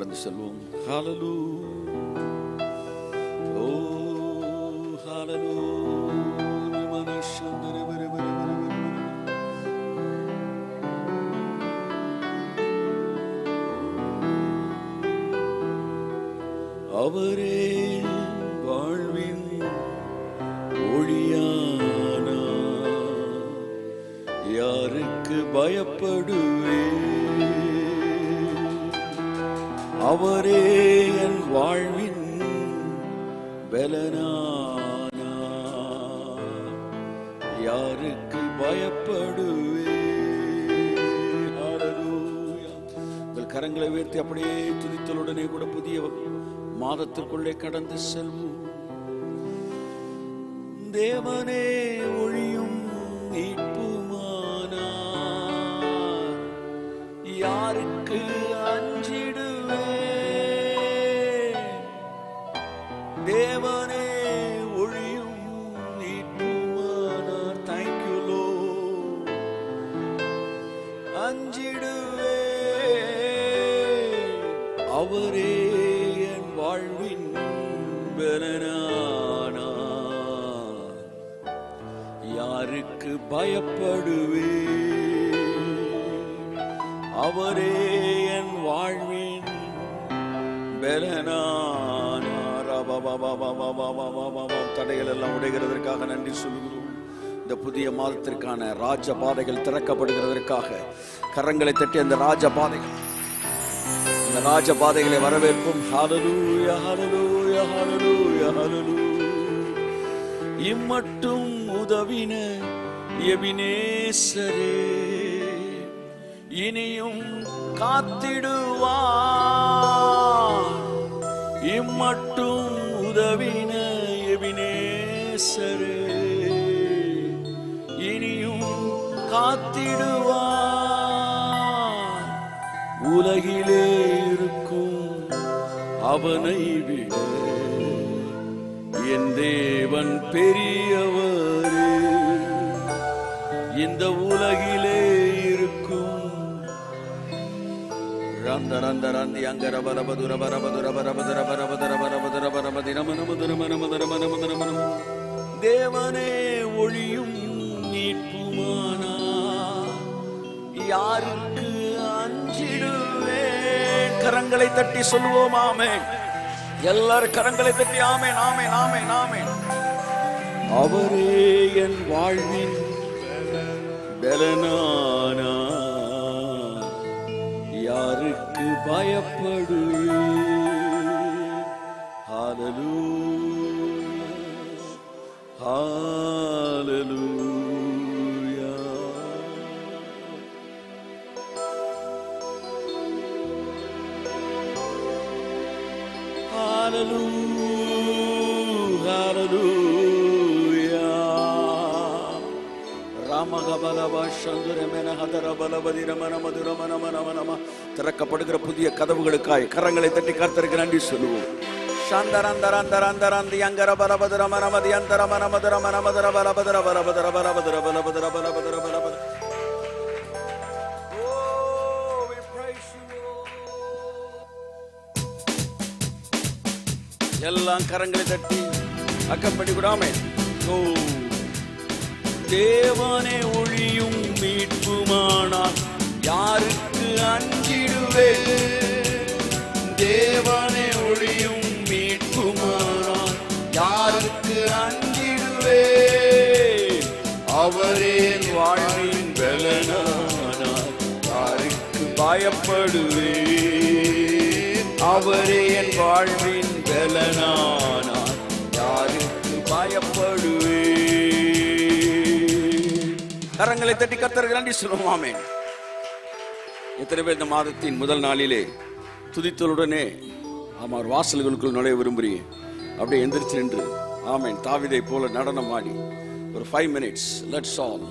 கடந்து செல்வோம். ஹல்லேலூயா, ஓ ஹல்லேலூயா, மனஷந்தரே பரே பரே பரே. அவரே வாழ்வின் ஒளியானா, யாருக்கு பயப்படுவே? அவரே என் வாழ்வின் பலனானா, யாருக்கு பயப்படுவே? ஹல்லேலூயா. உங்கள் கரங்களை உயர்த்தி அப்படியே துதித்தலுடனே கூட புதிய மாதத்திற்குள்ளே கடந்து செல்வோம். தேவனே ஒளியும் மீட்புமானா, யாருக்கு அஞ்சிடுவே? தேவனே ஒளியும் மீட்புமானார், தேங்க்யூ லார்ட், அஞ்சிடுவே. அவரே என் வாழ்வின் பலனானா, யாருக்கு பயப்படுவே? அவரே என் வாழ்வின் பலனானா. தடைகள் எல்லாம் உடைகிறதற்காக நன்றி சொல்கிறோம். இந்த புதிய மாதத்திற்கான ராஜ பாதைகள் திறக்கப்படுகிறதற்காக கரங்களை தட்டி அந்த ராஜ பாதைகள், இந்த ராஜ பாதைகளை வரவேற்போம். ஹல்லேலூயா, ஹல்லேலூயா, ஹல்லேலூயா, ஹல்லேலூயா. இம்மட்டும் உதவின எபினேசரே, இனியும் காத்திடுவார். இம்மட்டும் உதவின எபினேசரே, இனியும் காத்திடுவார். உலகிலே இருக்கும் அவனை விட என் தேவன் பெரியவரே. இந்த உலகிலே இருக்கும் ரந்தரந்தரந்தி அங்கரபரபதுர பரபதுர பரபதுர பரபதுர பரபதுர பரபதி நமனமதுர மனமதுர மனமதுர மனம். தேவனே ஒளியும் மீட்புமானா, யாருக்கு அஞ்சிடுவேன்? கரங்களை தட்டி சொல்லுவோம் ஆமென். எல்லாரும் கரங்களை தட்டி ஆமென், ஆமென், ஆமென், ஆமென். அவரே என் வாழ்வின் பலனானா, யாருக்கு பயப்படுவே? ஹல்லேலூயா, ஹல்லேலூயா. ஹல்லேலூயா, ஹல்லேலூயா. திறக்கப்படுகிற புதிய கதவுகளுக்காய் கரங்களை தட்டி கர்த்தருக்கு நன்றி சொல்லுவோம். எல்லாம் கரங்களை தட்டி அக்கப்படி விடாமே. தேவனே ஒளியும் மீட்புமானார், யாருக்கு அஞ்சிடுவே? தேவனே ஒளியும் மீட்புமானார், யாருக்கு அஞ்சிடுவே? அவரே வாழ்வின் பலனானார், யாருக்கு பயப்படுவே? அவரே என் வாழ்வின் பலனானார், யாருக்கு பயப்படுவே? கரங்களை தட்டி கர்த்தருக்கு நன்றி சொல்லுவோம் ஆமென். எத்தனை பேர் இந்த மாதத்தின் முதல் நாளிலே துதித்தலுடனே ஆமார் வாசல்களுக்குள் நுழைய விரும்புறீங்க? அப்படியே எந்திரிச்சு நின்று ஆமென் தாவீதை போல நடனம் ஆடி ஒரு 5 minutes let's all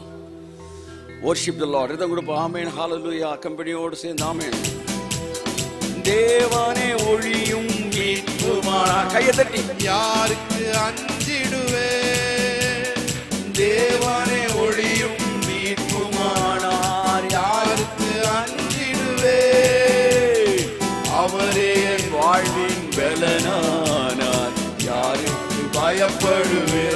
worship the Lord. Rhythm கொடுப்போம். ஆமென், ஹல்லேலூயா. கம்பெனியோடு சேர்ந்து ஆமென். தேவனே ஒளியும் மீட்புமானார், கையை தட்டி யாருக்கு அஞ்சிடுவே? தேவனே ஒளியும் மீட்புமானார், யாருக்கு அஞ்சிடுவே? அவரே பயப்படுவேன்.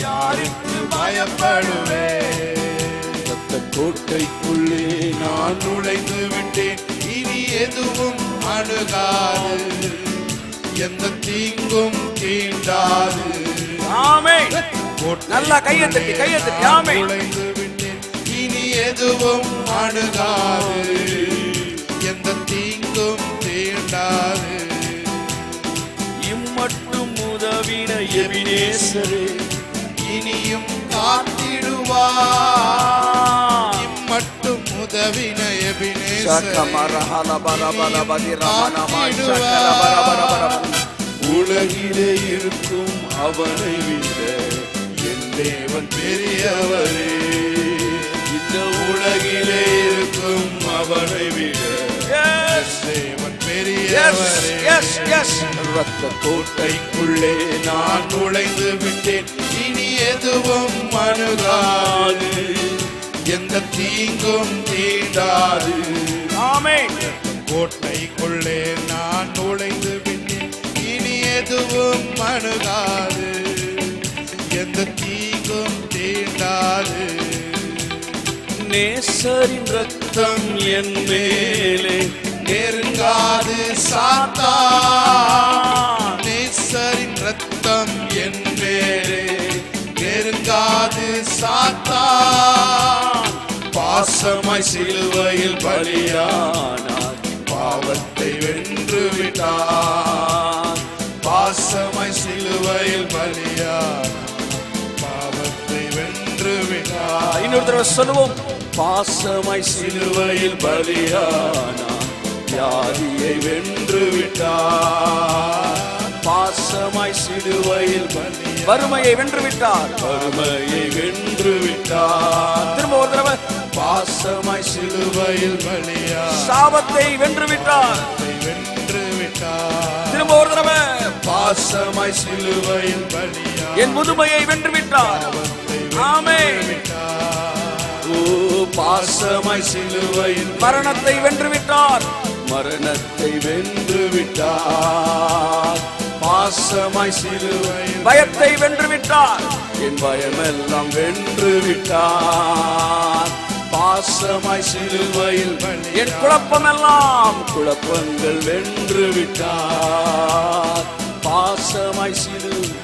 யாருக்கு பயப்படுவேன்? ரத்த கோட்டைக்குள்ளே நான் நுழைந்து விட்டேன், இனி எதுவும் அணுகாது, எந்த தீங்கும் தீண்டாது. ஆமென். நல்லா கையை தட்டி ஆமென். நுழைந்து விட்டேன், இனி எதுவும் அணுகாது, எந்த தீங்கும் தீண்டாது. இம்மட்டும் உதவின எபினேசரே இனியும் காத்திடுவார். இம்மட்டும் உதவின எபினேசரே உலகிலே இருக்கும் அவனை விட என் தேவன் பெரியவரே. இந்த உலகிலே இருக்கும் அவனை விட தேவன் பெரியவரே. ரத்த கோட்டைக்குள்ளே நான் நுழைந்து விட்டேன், இனி எதுவும் அணுகாது, எந்த தீங்கும் தீண்டாது. ஆமென். கோட்டைக்குள்ளே நான் நுழைந்து விட்டேன், இனி எதுவும் அணுகாது, எந்த தீங்கும் தீண்டாது. நேசரின் ரத்தம் என் மேலே நெருங்காது சாத்தான். நேசரின் ரத்தம் என் மேலே நெருங்காது சாத்தான். பாசமாய் சிலுவையில் பலியானார், பாவத்தை வென்று விட்டார். பாசமாய் சிலுவையில் பலியானார், பாவத்தை வென்று விட்டார். இன்னொரு தடவை சொல்லுவோம். பாசமாய் சிலுவையில் பலியானார், வியாதியை வென்று விட்டார். பாசமாய் சிலுவையில் பலியானார், வறுமையை வென்று விட்டார். வறுமையை வென்று விட்டார். திரும்ப ஒரு தடவை. பாசமாய் சிலுவையில் பலியானார், சாபத்தை வென்று விட்டார். வென்று விட்டார். திரும்ப ஒரு தடவை. பாசமாய் சிலுவையில் பலியானார், என் முதுமையை வென்று விட்டார். ஆமென். ஓ பாசமாய் சிலுவையில் மரணத்தை வென்று விட்டார். மரணத்தை வென்று விட்டார். பாசமாய் சிலுவையில் பயத்தை வென்று விட்டார். என் பயமெல்லாம் வென்று விட்டார். பாசமாய் சிலுவையில் என் குழப்பமெல்லாம் குழப்பங்கள் வென்று விட்டார். பாசமாய்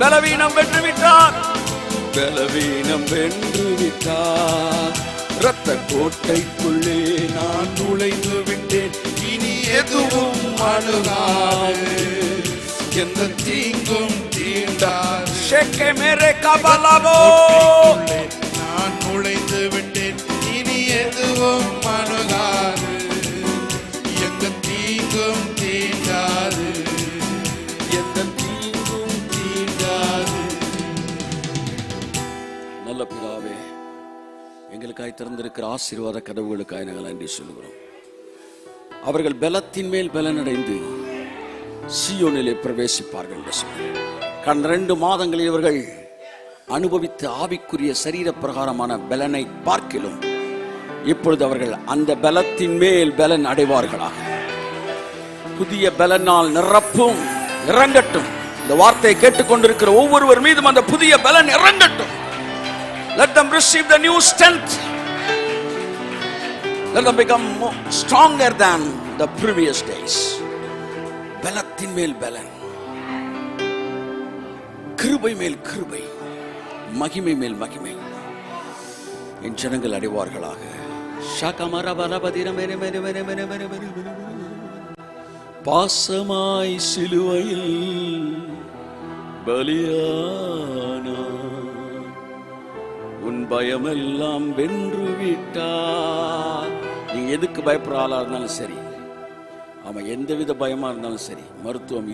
பலவீனம் வென்று விட்டார். பலவீனம் வென்று விட்டார். இரத்த கோட்டைக்குள்ளே நான் நுழைந்து விட்டேன், இனி எதுவும் அணுகாது, எந்த தீங்கும் தீண்டாது. ஷேக்கே மேரே கபலவோ. நான் நுழைந்து விட்டேன், இனி எதுவும் அணுகாது, எந்த தீங்கும் தீண்டாது, எந்த தீங்கும் தீண்டாது. நல்ல பிதாவே, எங்களுக்காய் திறந்திருக்கிற ஆசீர்வாத கதவுகளுக்காய் நாங்கள் நன்றி சொல்கிறோம். அவர்கள் பலத்தின் மேல் பலனடைந்து சீயோனிலே பிரவேசிப்பார்கள் என்று சொன்னார். கடந்த 2 மாதங்களில் இவர்கள் அனுபவித்த ஆவிக்குரிய சரீர பிரகாரமான பலனை பார்க்கிலும் இப்பொழுது அவர்கள் அந்த பலத்தின் மேல் பலன் அடைவார்களாக. புதிய பலனால் நிரப்பும், இறங்கட்டும். இந்த வார்த்தையை கேட்டுக்கொண்டிருக்கிற ஒவ்வொருவர் மீதும் அந்த புதிய பலன் இறங்கட்டும். Let them receive the new strength. Let them become stronger than the previous days. பலத்தின் மேல் பலன், கிருபை மேல் கிருபை, மகிமை மேல் மகிமை என் ஜனங்கள் அடைவார்களாக. பாசமாய் சிலுவையில் பலியானா, உன் பயமெல்லாம் வென்று விட்டார். நீங்க எதுக்கு பயப்படுற ஆளா இருந்தாலும் சரி, அவன் எந்தவித பயமா இருந்தாலும் சரி, மருத்துவம்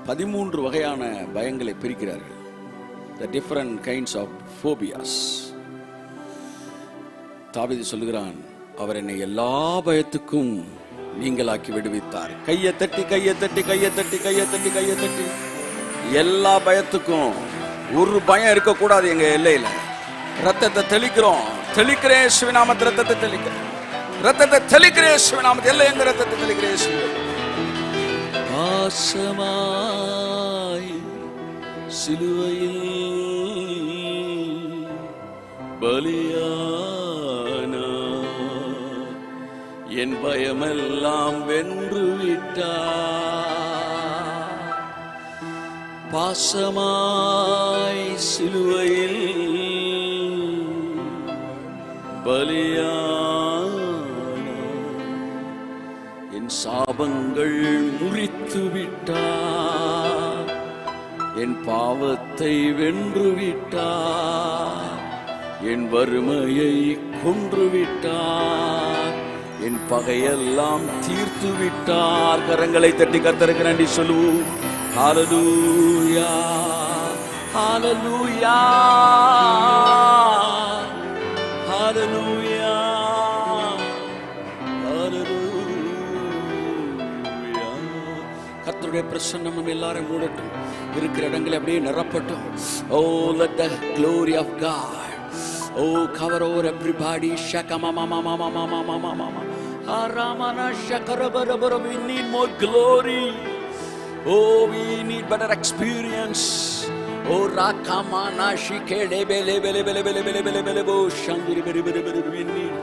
13 வகையான பயங்களை பிரிக்கிறார்கள். The different kinds of phobias. தாவீது சொல்லுகிறான், அவர் என்னை எல்லா பயத்துக்கும் நீங்களாக்கி விடுவித்தார். கையை தட்டி கையை தட்டி கையை தட்டி கையை தட்டி கையை தட்டி. எல்லா பயத்துக்கும் ஒரு பயம் இருக்கக்கூடாது. எங்க எல்லையில ரத்தத்தை தெளிக்கிறோம், தெளிக்கிறேன், சிவநாமத்து ரத்தத்தை தெளிக்கிறேன். ரத்தத்தை தெளிக்கிற இயேசுவின் நாமத்தில் எல்லாம் எங்க ரத்தத்தை தெளிக்கிற இயேசுவின் பாசமாய் சிலுவையில் பலியானா என் பயமெல்லாம் வென்று விட்டார். பாசமாய் சிலுவையில் பலியானா என் சாபங்கள் முறித்து விட்டார். என் பாவத்தை வென்று விட்டார். என் வறுமையை கொன்று விட்டார். என் பகையெல்லாம் தீர்த்து விட்டார். கரங்களை தட்டி கர்த்தருக்கு நன்றி சொல்லுவோம். ஹல்லேலூயா, ஹல்லேலூயா, ஹல்லேலூயா, ஹல்லேலூயா. கர்த்தருடைய பிரசன்னம் நம்ம எல்லாரும் மூடட்டும். இருக்கிற இடங்களை அப்படியே நிரப்பட்டும். Oh, let the glory of God cover over everybody. Shaka mama mama mama mama mama haramana shakara bara bara. We need more glory. We need better experience. Rakamana shikele bele bele bele bele bele bele bele bo shangiri bele bele bele. We need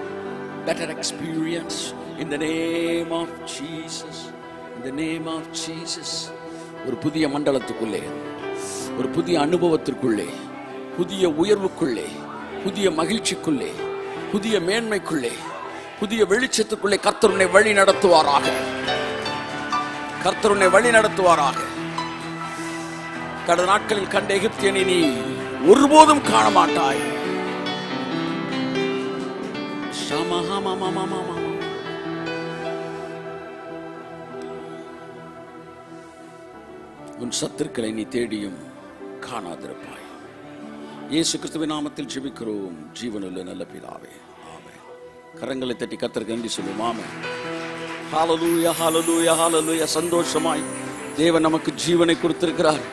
better experience in the name of Jesus. In the name of Jesus. ஒரு புதிய மண்டலத்துக்குள்ளே, ஒரு புதிய அனுபவத்திற்குள்ளே, புதிய உயர்வுக்குள்ளே, புதிய மகிழ்ச்சிக்குள்ளே, புதிய மேன்மைக்குள்ளே, புதிய வெளிச்சத்துக்குள்ளே கர்த்தருனை வழி நடத்துவாராக. கர்த்தருனை வழி நடத்துவாராக. கடந்த நாட்களில் கண்ட எகிப்தியனை நீ ஒருபோதும் காண மாட்டாய். உன் சத்துருக்களை நீ தேடியும் காணாதிருப்பாய். இயேசு கிறிஸ்துவின் நாமத்தில் ஜெபிக்கிறோம் ஜீவனுள்ள நல்ல பிதாவே, ஆமென். கரங்களை தட்டி கர்த்தருக்கு நன்றி சொல்லுவோம். ஆமென். ஹல்லேலூயா, ஹல்லேலூயா, ஹல்லேலூயா. சந்தோஷமாய் தேவன் நமக்கு ஜீவனை கொடுத்திருக்கிறார்.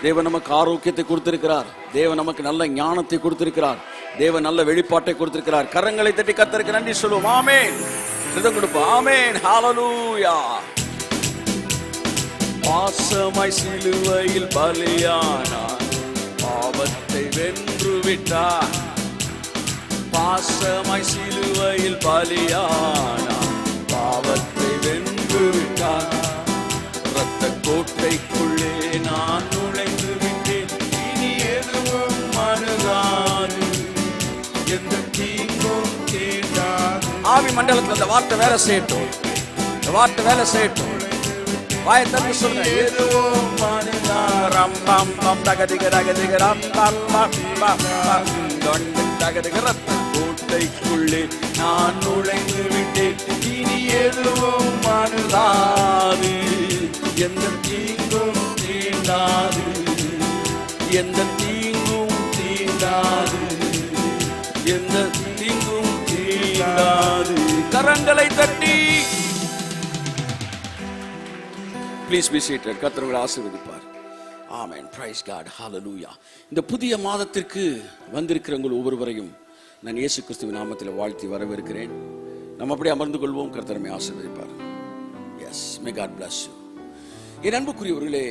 தேவன் நமக்கு ஆரோக்கியத்தை கொடுத்திருக்கிறார். தேவன் நமக்கு நல்ல ஞானத்தை கொடுத்திருக்கிறார். தேவன் நல்ல வெளிப்பாட்டை கொடுத்திருக்கிறார். கரங்களை தட்டி கர்த்தருக்கு நன்றி சொல்லுவோம். ஆமென். ரிதம் கொடுப்போம். ஆமென். ஹல்லேலூயா. பாசமாய் சிலுவையில் பலியானார். பாவத்தை வென்று விட்டார். பாசமாய் சிலுவையில் பலியானார். பாவத்தை வென்று விட்டார். இரத்த கோட்டைக்குள்ளே நான் நுழைந்து விட்டேன். இனி எதுவும் அணுகாது. எந்த தீங்கும் தீண்டாது. ஆவி மண்டலத்தில் இந்த வார்த்தை வேலை செய்யட்டும். இந்த வார்த்தை வேலை செய்யட்டும். வாயை தட்டி சொல்லுங்க. எதுவும் அணுகாரம் பம் பம் தகதிக தகதிக ரம் பம் பம் பம் பம் தொண்டு தகதிக ரத்த கோட்டைக்குள்ளே நான் நுழைந்து விட்டேன். இனி எதுவும் அணுகாது. எந்த தீங்கும் தீண்டாது. எந்த தீங்கும் தீண்டாது. எந்த தீங்கும் தீண்டாது. கரங்களை தட்டி ப்ளீஸ் பி சீட்டட். கர்த்தர் உங்களை ஆசீர்வதிப்பார். ஆமென். Praise God. ஹல்லேலூயா. இந்த புதிய மாதத்திற்கு வந்திருக்கிற உங்கள் ஒவ்வொருவரையும் நான் இயேசு கிறிஸ்துவின் நாமத்தில் வாழ்த்தி வரவேற்கிறேன். நம்ம அப்படியே அமர்ந்து கொள்வோம். கர்த்தர் நம்மை ஆசீர்வதிப்பார். Yes, may God bless you. என் அன்புக்குரியவர்களே,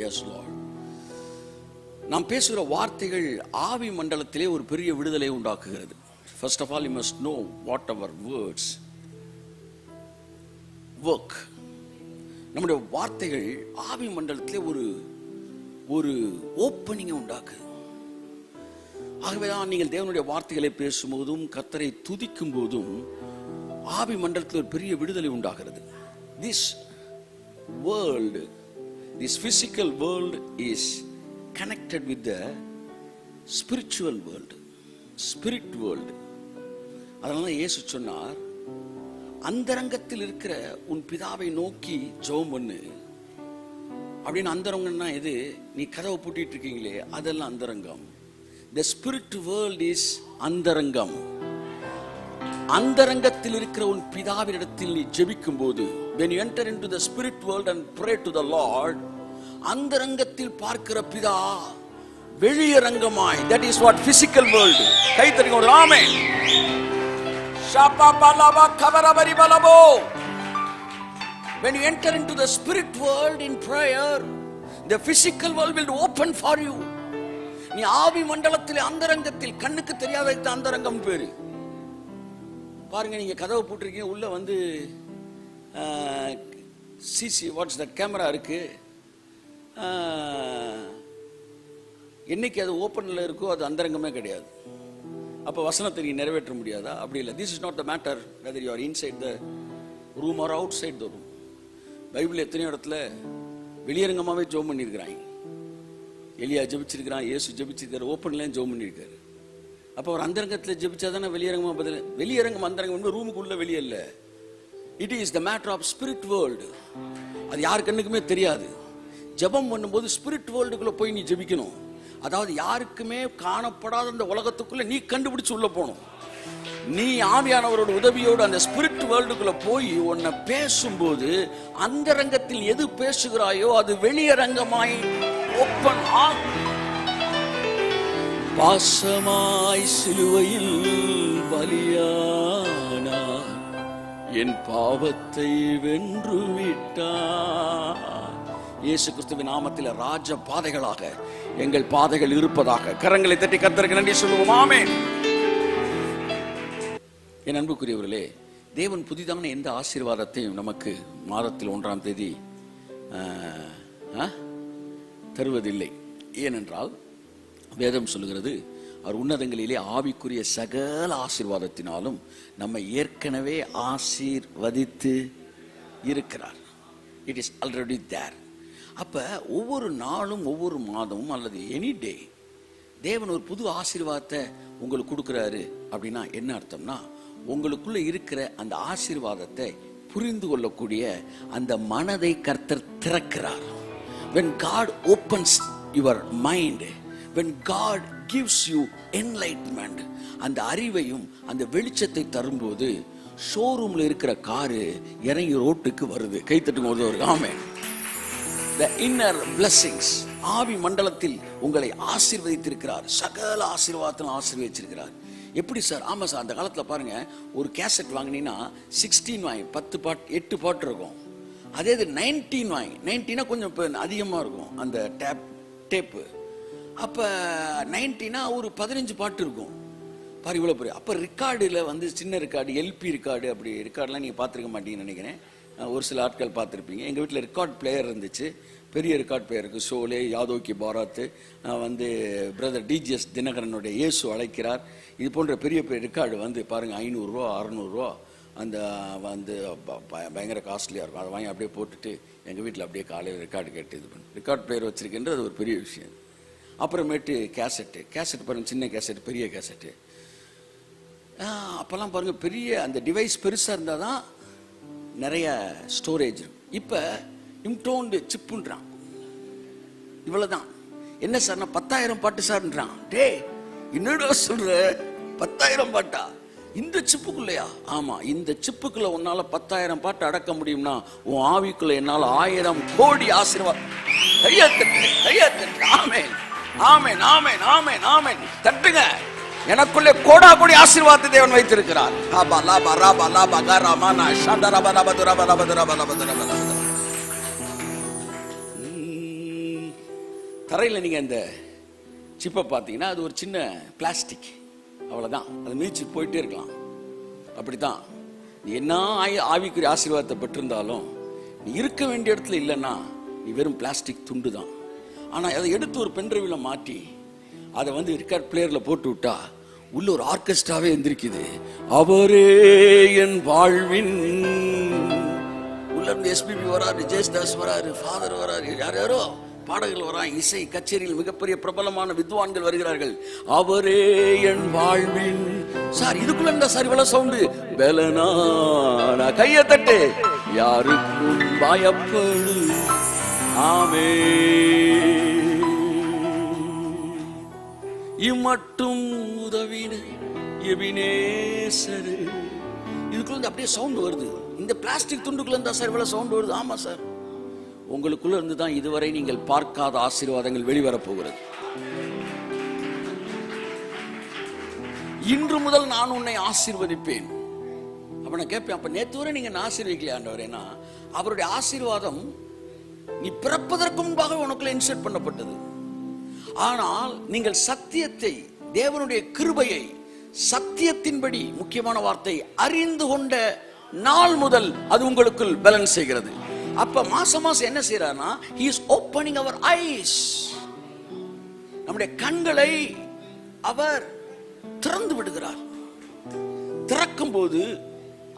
எஸ் லார்ட், நாம் பேசுகிற வார்த்தைகள் ஆவி மண்டலத்திலே ஒரு பெரிய விடுதலை உண்டாக்குகிறது. First of all you must know what our words work. நம்முடைய வார்த்தைகள் ஆவி மண்டலத்திலே ஒரு ஓப்பனிங்கை உண்டாக்குது. ஆகவேதான் நீங்கள் தேவனுடைய வார்த்தைகளை பேசும்போதும் கர்த்தரை துதிக்கும் போதும் ஆவி மண்டலத்தில் ஒரு பெரிய விடுதலை உண்டாகிறது. This world, this physical world is connected with the spiritual world, spirit world. அதனால இயேசு சொன்னார், அந்தரங்கத்தில் இருக்கிற உன் பிதாவை நோக்கி ஜெபம் பண்ணு அப்படின்னு. அந்தரங்கம்னா எது? நீ கதவை பூட்டிட்டு இருக்கீங்களே, அதெல்லாம் அந்தரங்கம். The spirit world is அந்தரங்கம். அந்தரங்கத்தில் இருக்கிற உன் பிதாவினிடத்தில் நீ ஜெபிக்கும் போது, when you enter into the spirit world and pray to the Lord, அந்தரங்கத்தில் பார்க்கிற பிதா வெளியரங்கமாய், that is what physical world. கை தட்டுங்க. ஆமென். When you enter into the spirit world in prayer, the physical world will open for you. நீ ஆவி மண்டலத்தில் அந்தரங்கத்தில் கண்ணுக்கு தெரியாத அந்தரங்கம் பேரு பாருங்க. நீங்க கதவை போட்டிருக்கீங்க, உள்ள வந்து சிசி வாட்ஸ் தட் கேமரா இருக்கு. என்னைக்கு அது ஓப்பன்ல இருக்கோ அது அந்தரங்கமே கிடையாது. அப்ப வசனத்தை நீ நிறைவேற்ற முடியாதா? அப்படி இல்லை. This is not the matter whether you are inside the room or outside the room. Bible எத்தனையோ இடத்துல வெளியரங்கமாவே ஜெபம் பண்ணியிருக்கிறாங்க. எலியா ஜெபிச்சிருக்கிறான், இயேசு ஜெபிச்சிருக்காரு, ஓப்பன்லேயும் ஜெபம் பண்ணியிருக்காரு. அப்போ அவர் அந்தரங்கத்தில் ஜெபிச்சாதானே வெளியரங்கமா பதில். வெளியரங்கம் அந்தரங்கம் ரூமுக்குள்ள வெளியே இல்லை. It is the matter of spirit world. அது யார் கண்ணுக்குமே தெரியாது. ஜெபம் பண்ணும்போது ஸ்பிரிட் வேர்ல்டுக்குள்ள போய் நீ ஜெபிக்கணும். அதாவது யாருக்குமே காணப்படாத அந்த உலகத்துக்குள்ள நீ கண்டுபிடிச்சு உள்ள போகணும். நீ ஆவியானவரோட உதவியோடு அந்த ஸ்பிரிட் வேர்ல்டுக்குள்ள போய் உன்னை பேசும்போது அந்தரங்கத்தில் எது பேசுகிறாயோ அது வெளியரங்கமாய் ஓப்பன் ஆகும். பாசமாய் சிலுவையில் பலியானார், என் பாவத்தை வென்று விட்டார். இயேசு கிறிஸ்துவின் நாமத்தில் ராஜ பாதைகளாக எங்கள் பாதைகள் இருப்பதாக கரங்களை தட்டி கர்த்தருக்கு நன்றி சொல்லுவோம். ஆமென். என் அன்புக்குரியவர்களே, தேவன் புதிதான எந்த ஆசீர்வாதத்தையும் நமக்கு மாதத்தில் 1ஆம் தேதி தருவதில்லை. ஏனென்றால் வேதம் சொல்லுகிறது, அவர் உன்னதங்களிலே ஆவிக்குரிய சகல ஆசீர்வாதத்தினாலும் நம்மை ஏற்கனவே ஆசீர்வதித்து இருக்கிறார். It is already there. அப்ப ஒவ்வொரு நாளும் ஒவ்வொரு மாதமும் அல்லது எனி டே தேவன் ஒரு புது ஆசீர்வாதத்தை உங்களுக்கு கொடுக்கிறாரு. அப்படின்னா என்ன அர்த்தம்னா, உங்களுக்குள்ள இருக்கிற அந்த ஆசீர்வாதத்தை புரிந்து கொள்ளக்கூடிய அந்த மனதை கர்த்தர் திறக்கிறார். When God opens your mind, when God gives you enlightenment, அந்த அறிவையும் அந்த வெளிச்சத்தை தரும்போது ஷோரூம்ல இருக்கிற காரு இறங்கி ரோட்டுக்கு வருது. கைத்தட்டுங்க ஒரு ஆமென். The inner blessings, ஆவி மண்டலத்தில் உங்களை ஆசீர்வதித்திருக்கிறார். சகல ஆசீர்வாதத்தில் ஆசீர்வதிச்சிருக்கிறார். எப்படி சார்? ஆமா சார், அந்த காலத்தில் பாருங்க, ஒரு கேசட் வாங்கினீங்கன்னா 16 வாங்கி 10 பாட்டு 8 பாட்டு இருக்கும். அதே இது 19 வாங்கி 19 கொஞ்சம் இப்போ அதிகமாக இருக்கும் அந்த டேப்பு. அப்போ 19 ஒரு 15 பாட்டு இருக்கும். பாரு இவ்வளோ பெரிய. அப்போ ரெக்கார்டில் வந்து சின்ன ரெக்கார்டு, எல்பி ரெக்கார்டு, அப்படி ரெக்கார்டெலாம் நீங்கள் பார்த்துருக்க மாட்டீங்கன்னு நினைக்கிறேன். ஒரு சில ஆட்கள் பார்த்துருப்பீங்க. எங்கள் வீட்டில் ரெக்கார்ட் பிளேயர் இருந்துச்சு, பெரிய ரெக்கார்ட் பிளேயர் இருக்குது. ஷோலே, யாதோக்கி பாராத்து, வந்து பிரதர் டிஜிஎஸ் தினகரனுடைய இயேசு அழைக்கிறார், இது போன்ற பெரிய பெரிய ரெக்கார்டு வந்து பாருங்கள் 500 ரூபா 600 ரூபா அந்த வந்து பயங்கர காஸ்ட்லியாக இருக்கும். அதை வாங்கி அப்படியே போட்டுட்டு எங்கள் வீட்டில் அப்படியே காலையில் ரெக்கார்டு கேட்டு இது பண்ணி ரெக்கார்ட் பிளேயர் வச்சுருக்கின்றது ஒரு பெரிய விஷயம். அப்புறமேட்டு கேசட்டு பாருங்கள், சின்ன கேசட்டு, பெரிய கேசட்டு. அப்போல்லாம் பாருங்கள், பெரிய அந்த டிவைஸ் பெருசாக இருந்தால் தான் நிறைய ஸ்டோரேஜ் இருக்கும். இப்போ இம்டோண்டு சிப்புன்றான், இவ்வளோதான். என்ன சார்னா 10,000 பாட்டு சார்ன்றான். டே என்னடா சொல்ற, 10,000 பாட்டா இந்த சிப்புக்குள்ளையா? ஆமா, இந்த சிப்புக்குள்ள உன்னால 10,000 பாட்டு அடக்க முடியும்னா உன் ஆவிக்குள்ள என்னால 1000 கோடி ஆசீர்வாதம். ஆமென் ஆமென் ஆமென் ஆமென் ஆமென். தட்டுங்க. எனக்குள்ளே கோடா கோடி ஆசீர்வாதத்தை தேவன் வைத்திருக்கிறார். தரையில் நீங்க இந்த சிப்பை பார்த்தீங்கன்னா அது ஒரு சின்ன பிளாஸ்டிக், அவ்வளவுதான். அது மீச்சு போயிட்டே இருக்கலாம். அப்படித்தான் நீ என்ன ஆவிக்குரிய ஆசீர்வாதத்தை பெற்றிருந்தாலும் நீ இருக்க வேண்டிய இடத்துல இல்லைன்னா நீ வெறும் பிளாஸ்டிக் துண்டு தான். ஆனால் அதை எடுத்து ஒரு பென்ட்ரைவில் மாட்டி அதை வந்து ரெக்கார்ட் பிளேயரில் போட்டு விட்டா உள்ள ஒரு ஆர்கெஸ்ட்ராவே எந்திரிக்குது. அவரே என் வாழ்வின். உள்ள இருந்து எஸ்பிபி வராரு, ஜெயஸ்தாஸ் வராரு, ஃபாதர் வராரு, யார் யாரோ பாடல்கள் வராங்க. இசை கச்சேரியில் மிகப்பெரிய பிரபலமான வித்வான்கள் வருகிறார்கள். அவரே என் வாழ்வின். சார் இதுக்குள்ள இருந்தா சார் இவ்வளவு சவுண்டு. பெலனா கையை தட்டு. யாருக்கும் பயப்படு. ஆமே இம்மட்டும் உதவின எபினேசரு. இதுக்குள்ள அப்படியே சவுண்ட் வருது. இந்த பிளாஸ்டிக் துண்டுக்குள்ள இருந்தா சார் இவ்வளவு சவுண்ட் வருது. ஆமா சார், உங்களுக்குள்ள இருந்து தான் இதுவரை நீங்கள் பார்க்காத ஆசீர்வாதங்கள் வெளிவரப் போகிறது. இன்று முதல் நான் உன்னை ஆசீர்வதிப்பேன். அப்ப நான் கேட்பேன், அப்ப நேத்து வரை நீங்க ஆசீர்வதிக்கலையா ஆண்டவரேனா? அவருடைய ஆசீர்வாதம் நீ பிறப்பதற்கு முன்பாக உனக்குள்ள இன்சர்ட் பண்ணப்பட்டது. ஆனால் நீங்கள் சத்தியத்தை, தேவனுடைய கிருபையை, சத்தியத்தின்படி, முக்கியமான வார்த்தை, அறிந்து கொண்ட நாள் முதல் அது உங்களுக்குள் பேலன்ஸ் செய்கிறது. அப்ப மாசம் மாசம் என்ன செய்யறாருன்னா, he is opening our eyes, நம்முடைய கண்களை அவர் திறந்து விடுகிறார். திறக்கும் போது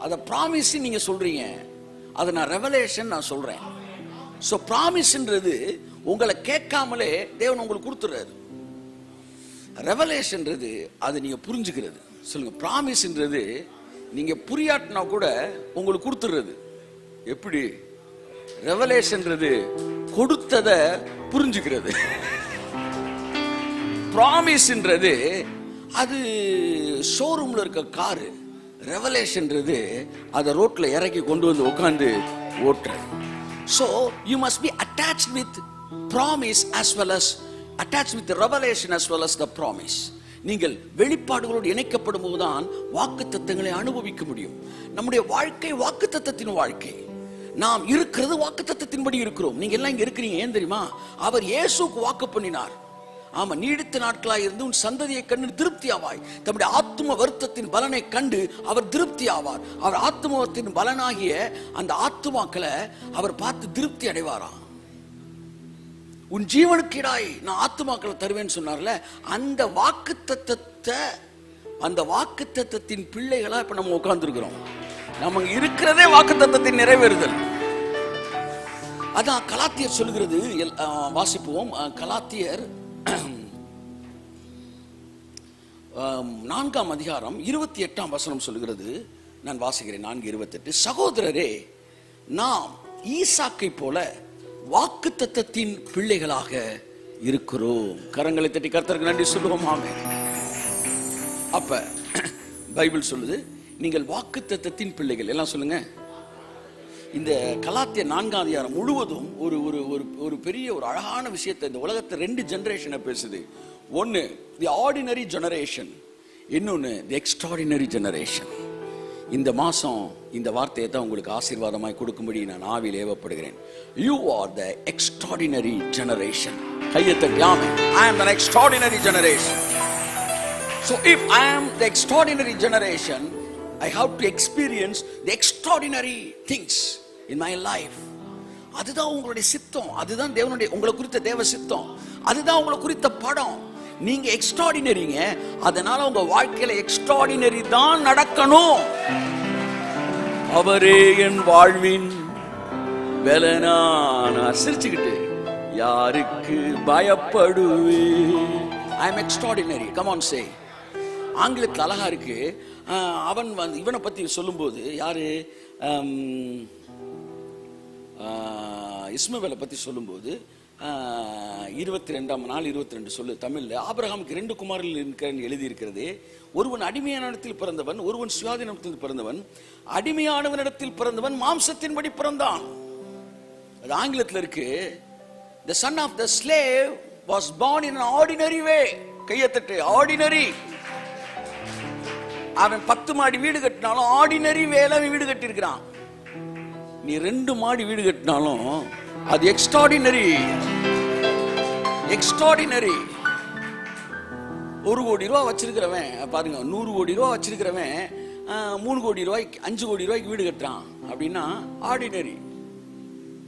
அத ப்ராமிஸ் நீங்க சொல்றீங்க, அத நான் ரெவலேஷன் நான் சொல்றேன். சோ ப்ராமிஸ்ன்றது உங்களை கேட்காமலே தேவன் உங்களுக்கு கொடுத்துறாரு. ரெவலேஷன்ன்றது அது நீங்க புரிஞ்சுக்கிறது. சொல்லுங்க, ப்ராமிஸ்ன்றது நீங்க புரியாட்டினா கூட உங்களுக்கு கொடுத்துறது. எப்படி? ரெவலேஷன்ன்றது கொடுத்ததை புரிஞ்சுக்கிறது. ப்ராமிஸ்ன்றது அது ஷோரூம்ல இருக்க காரு. ரெவலேஷன்ன்றது அதை ரோட்ல இறக்கி கொண்டு வந்து உட்கார்ந்து ஓட்டுறது. So you must be attached with promise as well as attached with the revelation as well as the promise. நீங்கள் வெளிப்பாடுகளோடு இணைக்கப்படும் போதுதான் வாக்குத்தத்தங்களை அனுபவிக்க முடியும். நம்முடைய வாழ்க்கை வாக்குத்தத்தத்தின் வாழ்க்கை. நாம் இருக்கிறது வாக்குத்தத்தத்தின்படி இருக்கிறோம். நீங்க எல்லாம் இங்க இருக்கிறீங்க, ஏன் தெரியுமா? அவர் இயேசுக்கு வாக்கு பண்ணினார். ஆமா, நீடித்த நாட்களாய் இருந்து உன் சந்ததியை கண்டு திருப்தி ஆவாய். தம்முடைய ஆத்தும வருத்தத்தின் பலனை கண்டு அவர் திருப்தி ஆவார். அவர் ஆத்துமத்தின் பலனாகிய அந்த ஆத்துமாக்களை அவர் பார்த்து திருப்தி அடைவாராம். உன் ஜீவனுக்கிடாய் நான் ஆத்துமாக்களை தருவேன்னு சொன்னார்ல, அந்த வாக்குத்தத்தத்தை, அந்த வாக்குத்தத்தத்தின் பிள்ளைகளா இப்ப நம்ம உட்கார்ந்து இருக்கிறோம். நம்ம இருக்கிறதே வாக்குத்தத்தத்தின் நிறைவேறுதல். அதான் கலாத்தியர் சொல்லுகிறது. வாசிப்போம். கலாத்தியர் 4ஆம் அதிகாரம் 28ஆம் வசனம் சொல்லுகிறது. நான் வாசிக்கிறேன். 4:28. சகோதரரே, நாம் ஈசாக்கை போல வாக்குத்தத்தத்தின் பிள்ளைகளாக இருக்கிறோம். கரங்களை தட்டி கர்த்தருக்கு நன்றி சொல்லுவோம். ஆமென். அப்ப பைபிள் சொல்லுது, நீங்கள் வாக்குத்தத்தத்தின் பிள்ளைகள். எல்லாம் சொல்லுங்க. இந்த கலாத்தியர் 4ஆம் அதிகாரம் முழுவதும் ஒரு ஒரு ஒரு பெரிய ஒரு அழகான விஷயத்தை, இந்த உலகத்தை 2 ஜெனரேஷனை பேசுது. ஒன்னு தி ஆர்டினரி ஜெனரேஷன், இன்னொன்னு தி எக்ஸ்ட்ராடினரி ஜெனரேஷன். இந்த மாசம் இந்த வார்த்தையை தான் உங்களுக்கு ஆசீர்வாதமாய் கொடுக்கும்படி நான் ஆவியில் ஏவப்படுகிறேன். You are the extraordinary generation. கையத்தை amen. I am an extraordinary generation. So if I am the extraordinary generation, I have to experience the extraordinary things in my life. அதுதான் உங்களுடைய சித்தம். அதுதான் தேவனுடைய உங்களை குறித்த தேவ சித்தம். அதுதான் உங்களை குறித்த படம். நீங்க எக்ஸ்ட்ராடினரிங்க. அதனால உங்க வாழ்க்கையில எக்ஸ்ட்ராடினரி தான் நடக்கணும். அவரே என் வாழ்வின் பலனான. சிரிச்சுக்கிட்டு யாருக்கு பயப்படுவேன்? I am extraordinary. Come on, say. ஆங்கிலத்தில் அழகா இருக்கு. அவன் வந்து இவனை பத்தி சொல்லும்போது, யாரு, இஸ்மவேலை பத்தி சொல்லும்போது 22ஆம் நாள் 22 சொல்லு தமிழ்ல. ஆபிரகாமுக்கு 2 குமாரர்கள் இருக்கிறன்னு எழுதி இருக்கிறது. ஒருவன் அடிமையானவனிடத்தில் பிறந்தவன், ஒருவன் சுயாதீனத்தில் பிறந்தவன். அடிமையானவனிடத்தில் பிறந்தவன் மாம்சத்தின்படி பிறந்தான். அது ஆங்கிலத்தில் இருக்கு. The son of the slave was born in an ordinary way. கையத்தட்டு. ஆர்டினரி. அவன் 10 மாடி வீடு கட்டினாலும் ஆர்டினரி வேலை வீடு கட்டி இருக்கிறான். நீ 2 மாடி வீடு கட்டினாலும் அது எக்ஸ்ட்ராடினரி. எக்ஸ்ட்ராடினரி. 1 கோடி ரூபாய் வச்சிருக்கிறவன் பாருங்க, 100 கோடி ரூபாய் வச்சிருக்கிறவன் 3 கோடி ரூபாய்க்கு 5 கோடி ரூபாய்க்கு வீடு கட்டுறான் அப்படின்னா ஆர்டினரி.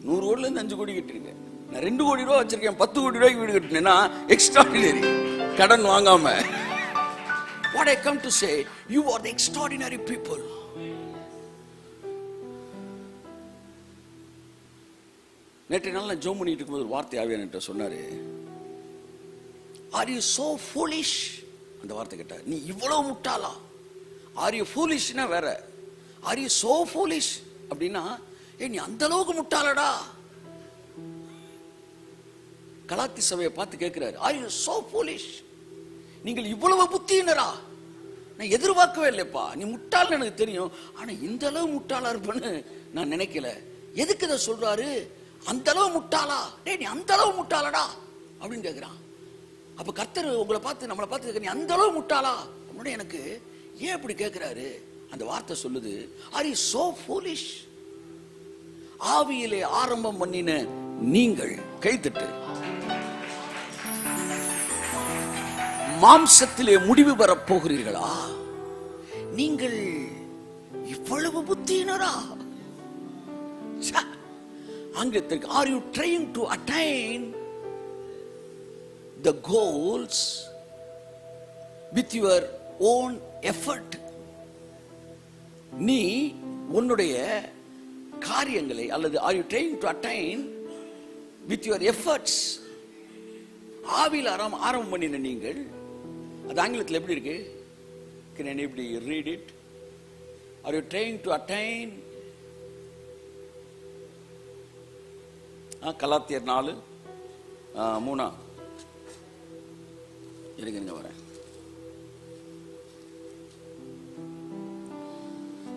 100 கோடில இருந்து 5 கோடி கட்டிருக்கேன். நான் 2 கோடி ரூபாய் வச்சிருக்கேன், 10 கோடி ரூபாய்க்கு வீடு கட்டினேன்னா எக்ஸ்ட்ராடினரி. கடன் வாங்காம. What I come to say, you are the extraordinary people. நேற்று நாள் நான் ஜோம் பண்ணிட்டு இருக்கும்போது ஒரு வார்த்தை ஆவியானவர்கிட்ட சொன்னாரு, ஆர் யூ சோ ஃபூலிஷ்? அந்த வார்த்தை கேட்டார். நீ இவ்வளவு முட்டாளா? ஆர் யூ ஃபூலிஷ்னா வேற, ஆர் யூ சோ ஃபூலிஷ் அப்படின்னா நீ அந்த அளவுக்கு முட்டாளடா. கலாத்தி சபையை பார்த்து கேட்கிறாரு, ஆர் யூ சோ ஃபூலிஷ்? நீங்கள் இவ்வளவு புத்தியினரா? நான் எதிர்பார்க்கவே இல்லைப்பா. நீ முட்டாள் எனக்கு தெரியும், ஆனா இந்த அளவு முட்டாளா இருப்பேன்னு நான் நினைக்கல. எதுக்கு இதை சொல்றாரு? அந்த அளவு முட்டாளா? டேய், நீ அந்த அளவு முட்டாளடா அப்படின்னு கேட்கிறான். அப்ப கர்த்தர் உங்களை பார்த்து, நம்மளை பார்த்து கேட்க, நீ அந்த அளவு முட்டாளா அப்படின்னு எனக்கு ஏன் இப்படி கேட்கிறாரு அந்த வார்த்தை சொல்லுது, ஆர் யூ சோ ஃபூலிஷ்? ஆவியிலே ஆரம்பம் பண்ணின நீங்கள் கைத்தட்டு. மாம்சத்திலே முடிவு பெறப் போகிறீர்களா? நீங்கள் இவ்வளவு புத்தியினரா? ஆங்கிலத்திற்கு are you trying to attain the goals with your own effort? நீ உன்னுடைய காரியங்களை அல்லது are you trying to attain with your efforts? ஆவியில் ஆரம்பம் பண்ணின நீங்கள், அது ஆங்கிலத்தில் எப்படி இருக்கு? Can anybody read it? Are you trying to attain? கலாத்தியர் 4:3 இருங்க வரேன்.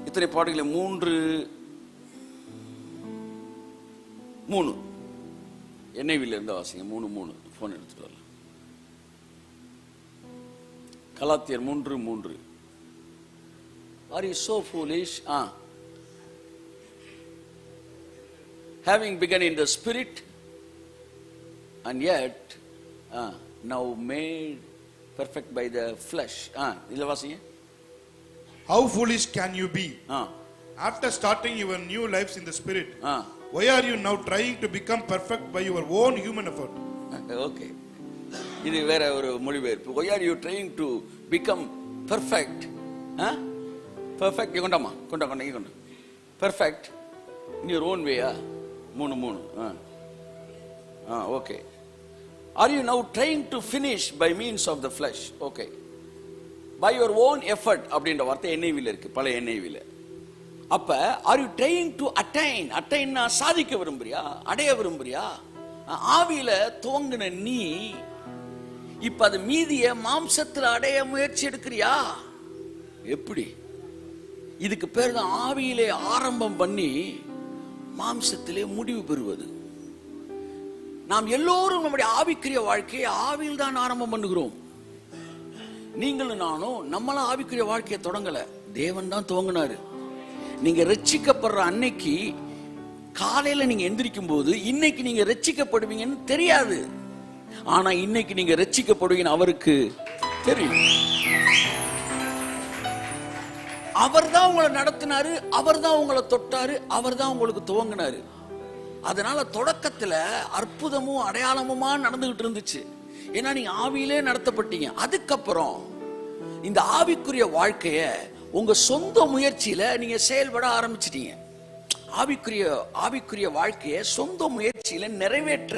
இத்தனை பாடல்களை 3 NIV இருந்த வாசிங்க. 3 போன் எடுத்துட்டு வரலாம். கலாத்தியர் 3:3. Are you so foolish? Having begun in the spirit and yet now made perfect by the flesh. இதுல வாசிங்க. How foolish can you be? After starting your new lives in the spirit, why are you now trying to become perfect by your own human effort? Okay. இது வேற ஒரு மொழிபெயர்ப்பு. Why are you trying to become perfect? Perfect கொண்டாமா கொண்டா perfect in your own way. 3 okay. Are you now trying to finish by means of the flesh? Okay. By your own effort அப்படின்ற வார்த்தை NIV இருக்கு, பல NIV. அப்ப are you trying to attain சாதிக்க விரும்புறியா, அடைய விரும்புறியா? ஆவியில துவங்கின நீ இப்ப அது மீதிய மாம்சத்துல அடைய முயற்சி எடுக்கிறியா? எப்படி? இதுக்கு பேர் தான் ஆவியிலே ஆரம்பம் பண்ணி மாம்சத்திலே முடிவு பெறுவது. நாம் எல்லோரும் நம்முடைய ஆவிக்குரிய வாழ்க்கையை ஆவியில் தான் ஆரம்பம் பண்ணுகிறோம். நீங்களும் நானும் நம்மள ஆவிக்குரிய வாழ்க்கையை தொடங்கல, தேவன் தான் துவங்கினாரு. நீங்க ரட்சிக்கப்படுற அன்னைக்கு காலையில நீங்க எந்திரிக்கும் போது இன்னைக்கு நீங்க ரட்சிக்கப்படுவீங்கன்னு தெரியாது. ஆனா இன்னைக்கு நீங்க ரட்சிக்கப்படுவீங்கன்னு அவருக்கு தெரியும். அவர் தான் உங்களை நடத்தினாரு, அவர் தான் உங்களை தொட்டாரு, அவர் தான் உங்களுக்கு துவங்கினாரு. அதனால தொடக்கத்துல அற்புதமும் அடையாளமுமா நடந்துகிட்டு இருந்துச்சு. ஏன்னா நீங்க ஆவியிலே நடத்தப்பட்டீங்க. அதுக்கப்புறம் இந்த ஆவிக்குரிய வாழ்க்கைய உங்க சொந்த முயற்சியில நீங்க செயல்பட ஆரம்பிச்சிட்டீங்க. ஆவிக்குரிய வாழ்க்கையை சொந்த முயற்சியில நிறைவேற்ற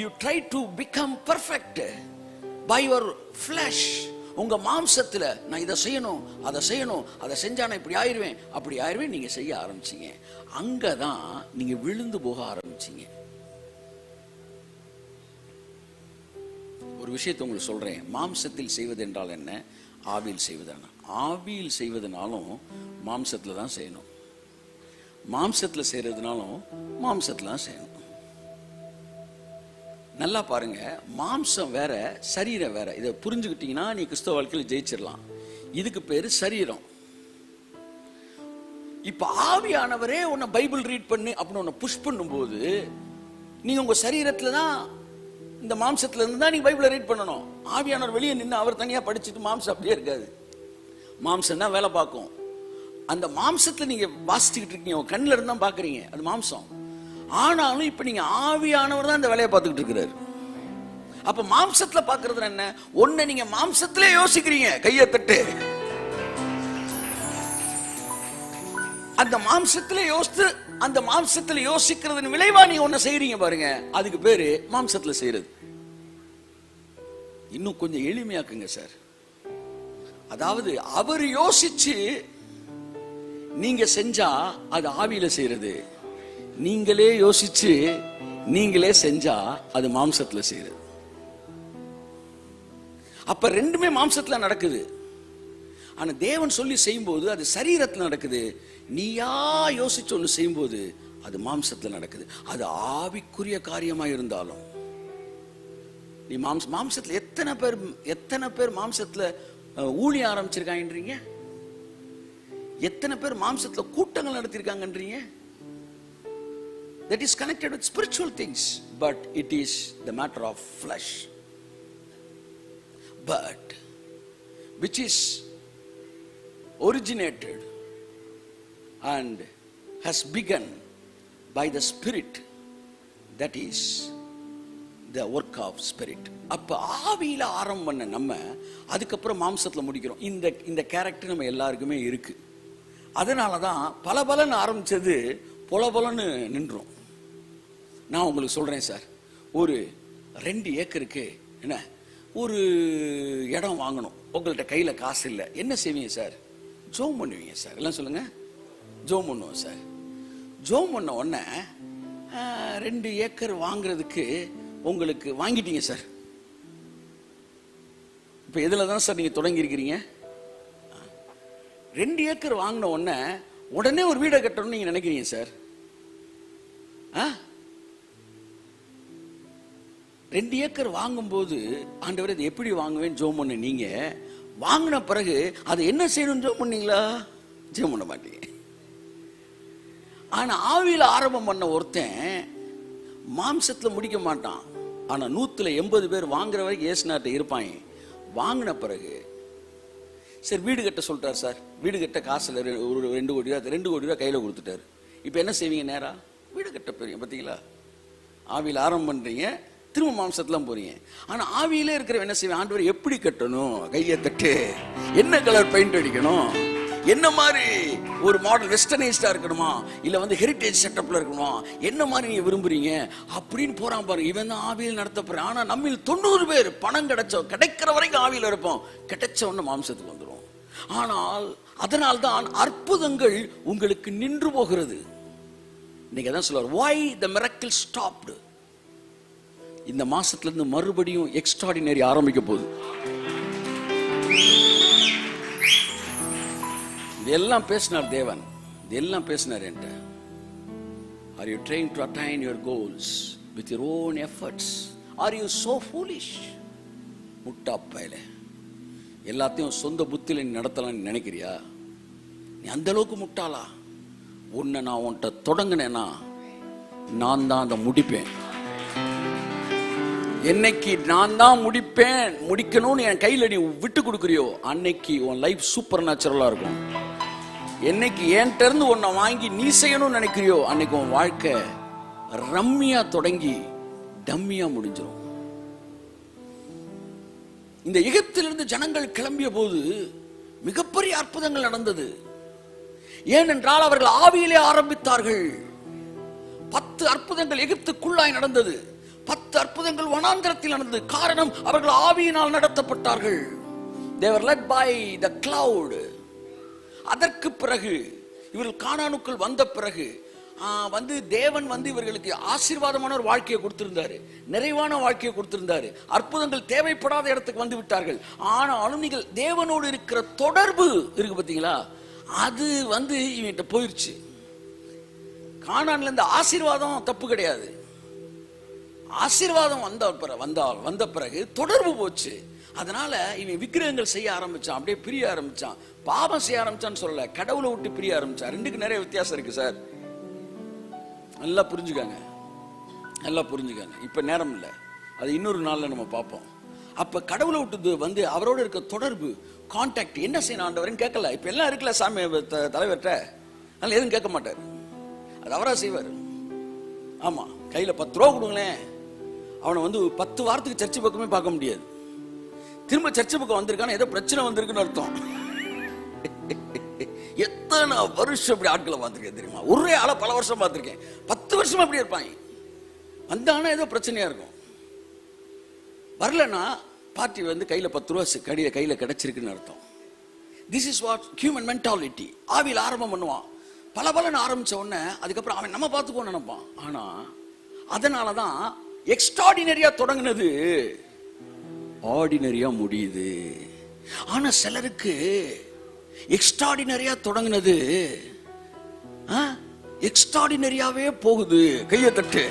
you try to become perfect by your flesh. உங்க மாம்சத்துல நான் இதை செய்யணும், அதை செய்யணும், அதை செஞ்சா நான் இப்படி ஆயிருவேன், அப்படி ஆயிருவேன் நீங்க செய்ய ஆரம்பிச்சீங்க. அங்கதான் நீங்க விழுந்து போக ஆரம்பிச்சீங்க. ஒரு விஷயத்தை உங்களுக்கு சொல்றேன். மாம்சத்தில் செய்வது என்றால் என்ன, ஆவியில் செய்வதான? ஆவியில் செய்வதனாலும் மாம்சத்துல தான் செய்யணும், மாம்சத்துல செய்யறதுனாலும் மாம்சத்துல தான் செய்யணும். நல்லா பாருங்க, மாம்சம் வேற, சரீரம் வேற. இதை புரிஞ்சுக்கிட்டீங்கன்னா நீ கிறிஸ்தவ வாழ்க்கையில் ஜெயிச்சிடலாம். இதுக்கு பேரு சரீரம். இப்ப ஆவியானவரே உன்னை பைபிள் ரீட் பண்ணு அப்படின்னு உன்னை புஷ் பண்ணும்போது நீங்க உங்க சரீரத்துல தான், இந்த மாம்சத்துல இருந்து தான் நீங்க பைபிளை ரீட் பண்ணணும். ஆவியானவர் வெளியே நின்று அவர் தனியா படிச்சுட்டு மாம்சம் அப்படியே இருக்காது. மாம்சம் தான் வேலை பார்க்கும். அந்த மாம்சத்துல நீங்க வாசிச்சுக்கிட்டு இருக்கீங்க, உங்க கண்ணில் இருந்தா பாக்குறீங்க, அது மாம்சம். ஆனாலும் இப்ப நீங்க ஆவியானவர் தான் இந்த வேலையை பார்த்துக்கிட்டு இருக்கிறாரு. அப்ப மாம்சத்துல பாக்குறது என்ன? ஒண்ணு நீங்க மாம்சத்திலே யோசிக்கிறீங்க, கையை தட்டு. அந்த மாம்சத்திலே யோசித்து, அந்த மாம்சத்துல யோசிக்கிறதுன்னு விளைவா நீங்க ஒண்ணு செய்யறீங்க பாருங்க, அதுக்கு பேரு மாம்சத்துல செய்யறது. இன்னும் கொஞ்சம் எளிமையாக்குங்க சார். அதாவது அவர் யோசிச்சு நீங்க செஞ்சா அது ஆவியில செய்யறது, நீங்களே யோசிச்சு நீங்களே செஞ்சா அது மாம்சத்துல செய்யறது. அப்ப ரெண்டுமே மாம்சத்துல நடக்குது. ஆனா தேவன் சொல்லி செய்யும்போது அது சரீரத்துல நடக்குது. நீயா யோசிச்சு ஒண்ணு செய்யும்போது அது மாம்சத்துல நடக்குது. அது ஆவிக்குரிய காரியமா இருந்தாலும் நீ மாம்சத்துல எத்தனை பேர் மாம்சத்துல ஊழிய ஆரம்பிச்சிருக்காங்கன்றீங்க? எத்தனை பேர் மாம்சத்துல கூட்டங்கள் நடத்திருக்காங்கன்றீங்க? That is connected with spiritual things, but it is the matter of flesh. But which is originated and has begun by the Spirit, that is the work of Spirit. அப்ப ஆவியில ஆரம்பம் பண்ண நம்ம அதுக்கப்புறம் மாம்சத்துல முடிக்கிறோம். இந்த கேரக்டர் நம்ம எல்லாருக்குமே இருக்கு. அதனாலதான் பலன்னு ஆரம்பிச்சது பொலன்னு நின்றோம். நான் உங்களுக்கு சொல்றேன் சார், ஒரு 2 ஏக்கருக்கு என்ன ஒரு இடம் வாங்கணும், உங்கள்கிட்ட கையில காசு இல்லை, என்ன செய்வீங்க சார்? ஜோம் பண்ணுவீங்க சார். எல்லாம் சொல்லுங்க, ஜோம் பண்ணுவோம் சார். ஜோம் பண்ண உடனே 2 ஏக்கர் வாங்குறதுக்கு உங்களுக்கு வாங்கிட்டீங்க சார். இப்ப எதுல தான் சார் நீங்க தொடங்கி இருக்கிறீங்க? 2 ஏக்கர் வாங்கின உடனே ஒரு வீடை கட்டணும்னு நீங்க நினைக்கிறீங்க சார். 2 ஏக்கர் வாங்கும்போது ஆண்டவரே இதை எப்படி வாங்குவேன்னு ஜோம் பண்ண நீங்க, வாங்கின பிறகு அதை என்ன செய்யணும் ஜோம் பண்ணீங்களா? ஜோம் பண்ண மாட்டீங்க. ஆனா ஆவியில ஆரம்பம் பண்ண ஒருத்தன் மாம்சத்துல முடிக்க மாட்டான். ஆனா 180 பேர் வாங்குற வரைக்கும் ஏசுநாட்ட இருப்பாங்க. வாங்கின பிறகு சரி வீடு கட்ட சொல்லிட்டார் சார். வீடு கட்ட காசுல ஒரு 2 கோடி ரூபா கையில கொடுத்துட்டாரு. இப்ப என்ன செய்வீங்க? நேரா வீடு கட்ட போறீங்க. பாத்தீங்களா? ஆவியில ஆரம்பம் பண்றீங்க, திரும்ப மாம்சத்துலாம் போறீங்க. ஆனா ஆவியிலே இருக்கிற என்ன செய்வேன்? ஆண்டவர் எப்படி கட்டணும்? கையை தட்டு. என்ன கலர் பெயிண்ட் அடிக்கணும்? என்ன மாதிரி ஒரு மாடல் வெஸ்டர்னைஸ்டா இருக்கணுமா, இல்ல ஹெரிட்டேஜ் செட்டப்ல இருக்கணுமா, என்ன மாதிரி நீங்க விரும்புறீங்க அப்படின்னு போறான் பாருங்க. இவன் தான் ஆவியில் நடத்த போறான். ஆனா நம்மில் 90 பேர் பணம் கிடைக்கிற வரைக்கும் ஆவியில் இருப்போம், கிடைச்ச உடனே மாம்சத்துக்கு வந்துடும். ஆனால் அதனால்தான் அற்புதங்கள் உங்களுக்கு நின்று போகிறது. நீங்க தான் சொல்லுவார், why the miracle stopped. இந்த மாசத்துல இருந்து மறுபடியும் எக்ஸ்ட்ராடினரி ஆரம்பிக்க போகுது. இதெல்லாம் பேசினார் தேவன், இதெல்லாம் பேசினார் என்கிட்ட. Are you trying to attain your goals with your own efforts? Are you so foolish? முட்டாப்பையில எல்லாத்தையும் சொந்த புத்தியில நீ நடத்தலாம்னு நினைக்கிறியா? நீ அந்த அளவுக்கு முட்டாளா? உன்னை நான் உன்கிட்ட தொடங்கினேன்னா நான் தான் அதை முடிப்பேன். என்னைக்கு நான் தான் முடிக்கணும்னு என் கையில நீ விட்டு கொடுக்குறியோ அன்னைக்கு உன் லைஃப் சூப்பர் நேச்சுரலா இருக்கும். என்னைக்கு என்கிட்ட இருந்து உன்னை வாங்கி நீ செய்யணும்னு நினைக்கிறியோ அன்னைக்கு உன் வாழ்க்கை ரம்மியா தொடங்கி டம்மியா முடிஞ்சிடும். இந்த எகிப்திலிருந்து ஜனங்கள் கிளம்பிய போது மிகப்பெரிய அற்புதங்கள் நடந்தது. ஏனென்றால் அவர்கள் ஆவியிலே ஆரம்பித்தார்கள். 10 அற்புதங்கள் எகிப்துக்குள்ளாய் நடந்தது. 10 அற்புதங்கள் வனாந்தரத்தில் நடந்தது. காரணம், அவர்கள் ஆவியினால் நடத்தப்பட்டார்கள். They were led by the cloud. அதற்கு பிறகு இவர்கள் கானானுக்குள் வந்த பிறகு தேவன் இவர்களுக்கு ஆசீர்வாதமான ஒரு வாழ்க்கையை கொடுத்திருந்தாரு, நிறைவான வாழ்க்கையை கொடுத்திருந்தாரு. அற்புதங்கள் தேவைப்படாத இடத்துக்கு வந்து விட்டார்கள். ஆனாலும் நீங்கள் தேவனோடு இருக்கிற தொடர்பு இருக்கு பாத்தீங்களா, அது இவன்கிட்ட போயிருச்சு. கானான்ல இருந்து ஆசீர்வாதம் தப்பு கிடையாது. ஆசீர்வாதம் வந்த பிறகு தொடர்பு போச்சு. அதனால இவன் விக்கிரகங்கள் செய்ய ஆரம்பிச்சான், அப்படியே பிரிய ஆரம்பிச்சான். பாவம் செய்ய ஆரம்பிச்சான்னு சொல்லல, கடவுளை விட்டு பிரிய ஆரம்பிச்சான். ரெண்டுக்கு நிறைய வித்தியாசம் இருக்கு சார். நல்லா புரிஞ்சுக்காங்க. இப்ப நேரம் இல்லை, அது இன்னொரு நாள்ல நம்ம பார்ப்போம். அப்ப கடவுளை விட்டு அவரோட இருக்க தொடர்பு, கான்டாக்ட், என்ன செய்யணும் ஆண்டவர்னு கேட்கல. இப்ப எல்லாம் இருக்குல்ல சாமி தலைவர்கிட்ட, அதனால எதுவும் கேட்க மாட்டார், அது அவரா செய்வார். ஆமா, கையில 10 ரூபா கொடுங்களேன், அவனை 10 வாரத்துக்கு சர்ச்சை பக்கமே பார்க்க முடியாது. திரும்ப சர்ச்சை பக்கம் வந்திருக்கான ஏதோ பிரச்சனை வந்திருக்குன்னு அர்த்தம். எத்தனை வருஷம் இப்படி ஆட்களை பார்த்திருக்கேன் தெரியுமா? ஒரே ஆளை பல வருஷம் பார்த்திருக்கேன். 10 வருஷமா அப்படி இருப்பாங்க. வந்தானா ஏதோ பிரச்சனையா இருக்கும். வரலன்னா பார்ட்டி கையில 10 ரூபா கையில கிடைச்சிருக்குன்னு அர்த்தம். This is what human mentality. ஆவியில் ஆரம்பம் பண்ணுவான், பலன்னு ஆரம்பிச்ச உடனே அதுக்கப்புறம் அவன் நம்ம பார்த்துக்கோ நினைப்பான். ஆனா அதனாலதான் எக்ஸ்ட்ராடினரியா தொடங்கினது ஆர்டினரியா முடியுது. ஆனா சிலருக்கு எக்ஸ்ட்ராடினரியா தொடங்கினது எக்ஸ்ட்ராடினரியாவே போகுது. கையை தட்டு.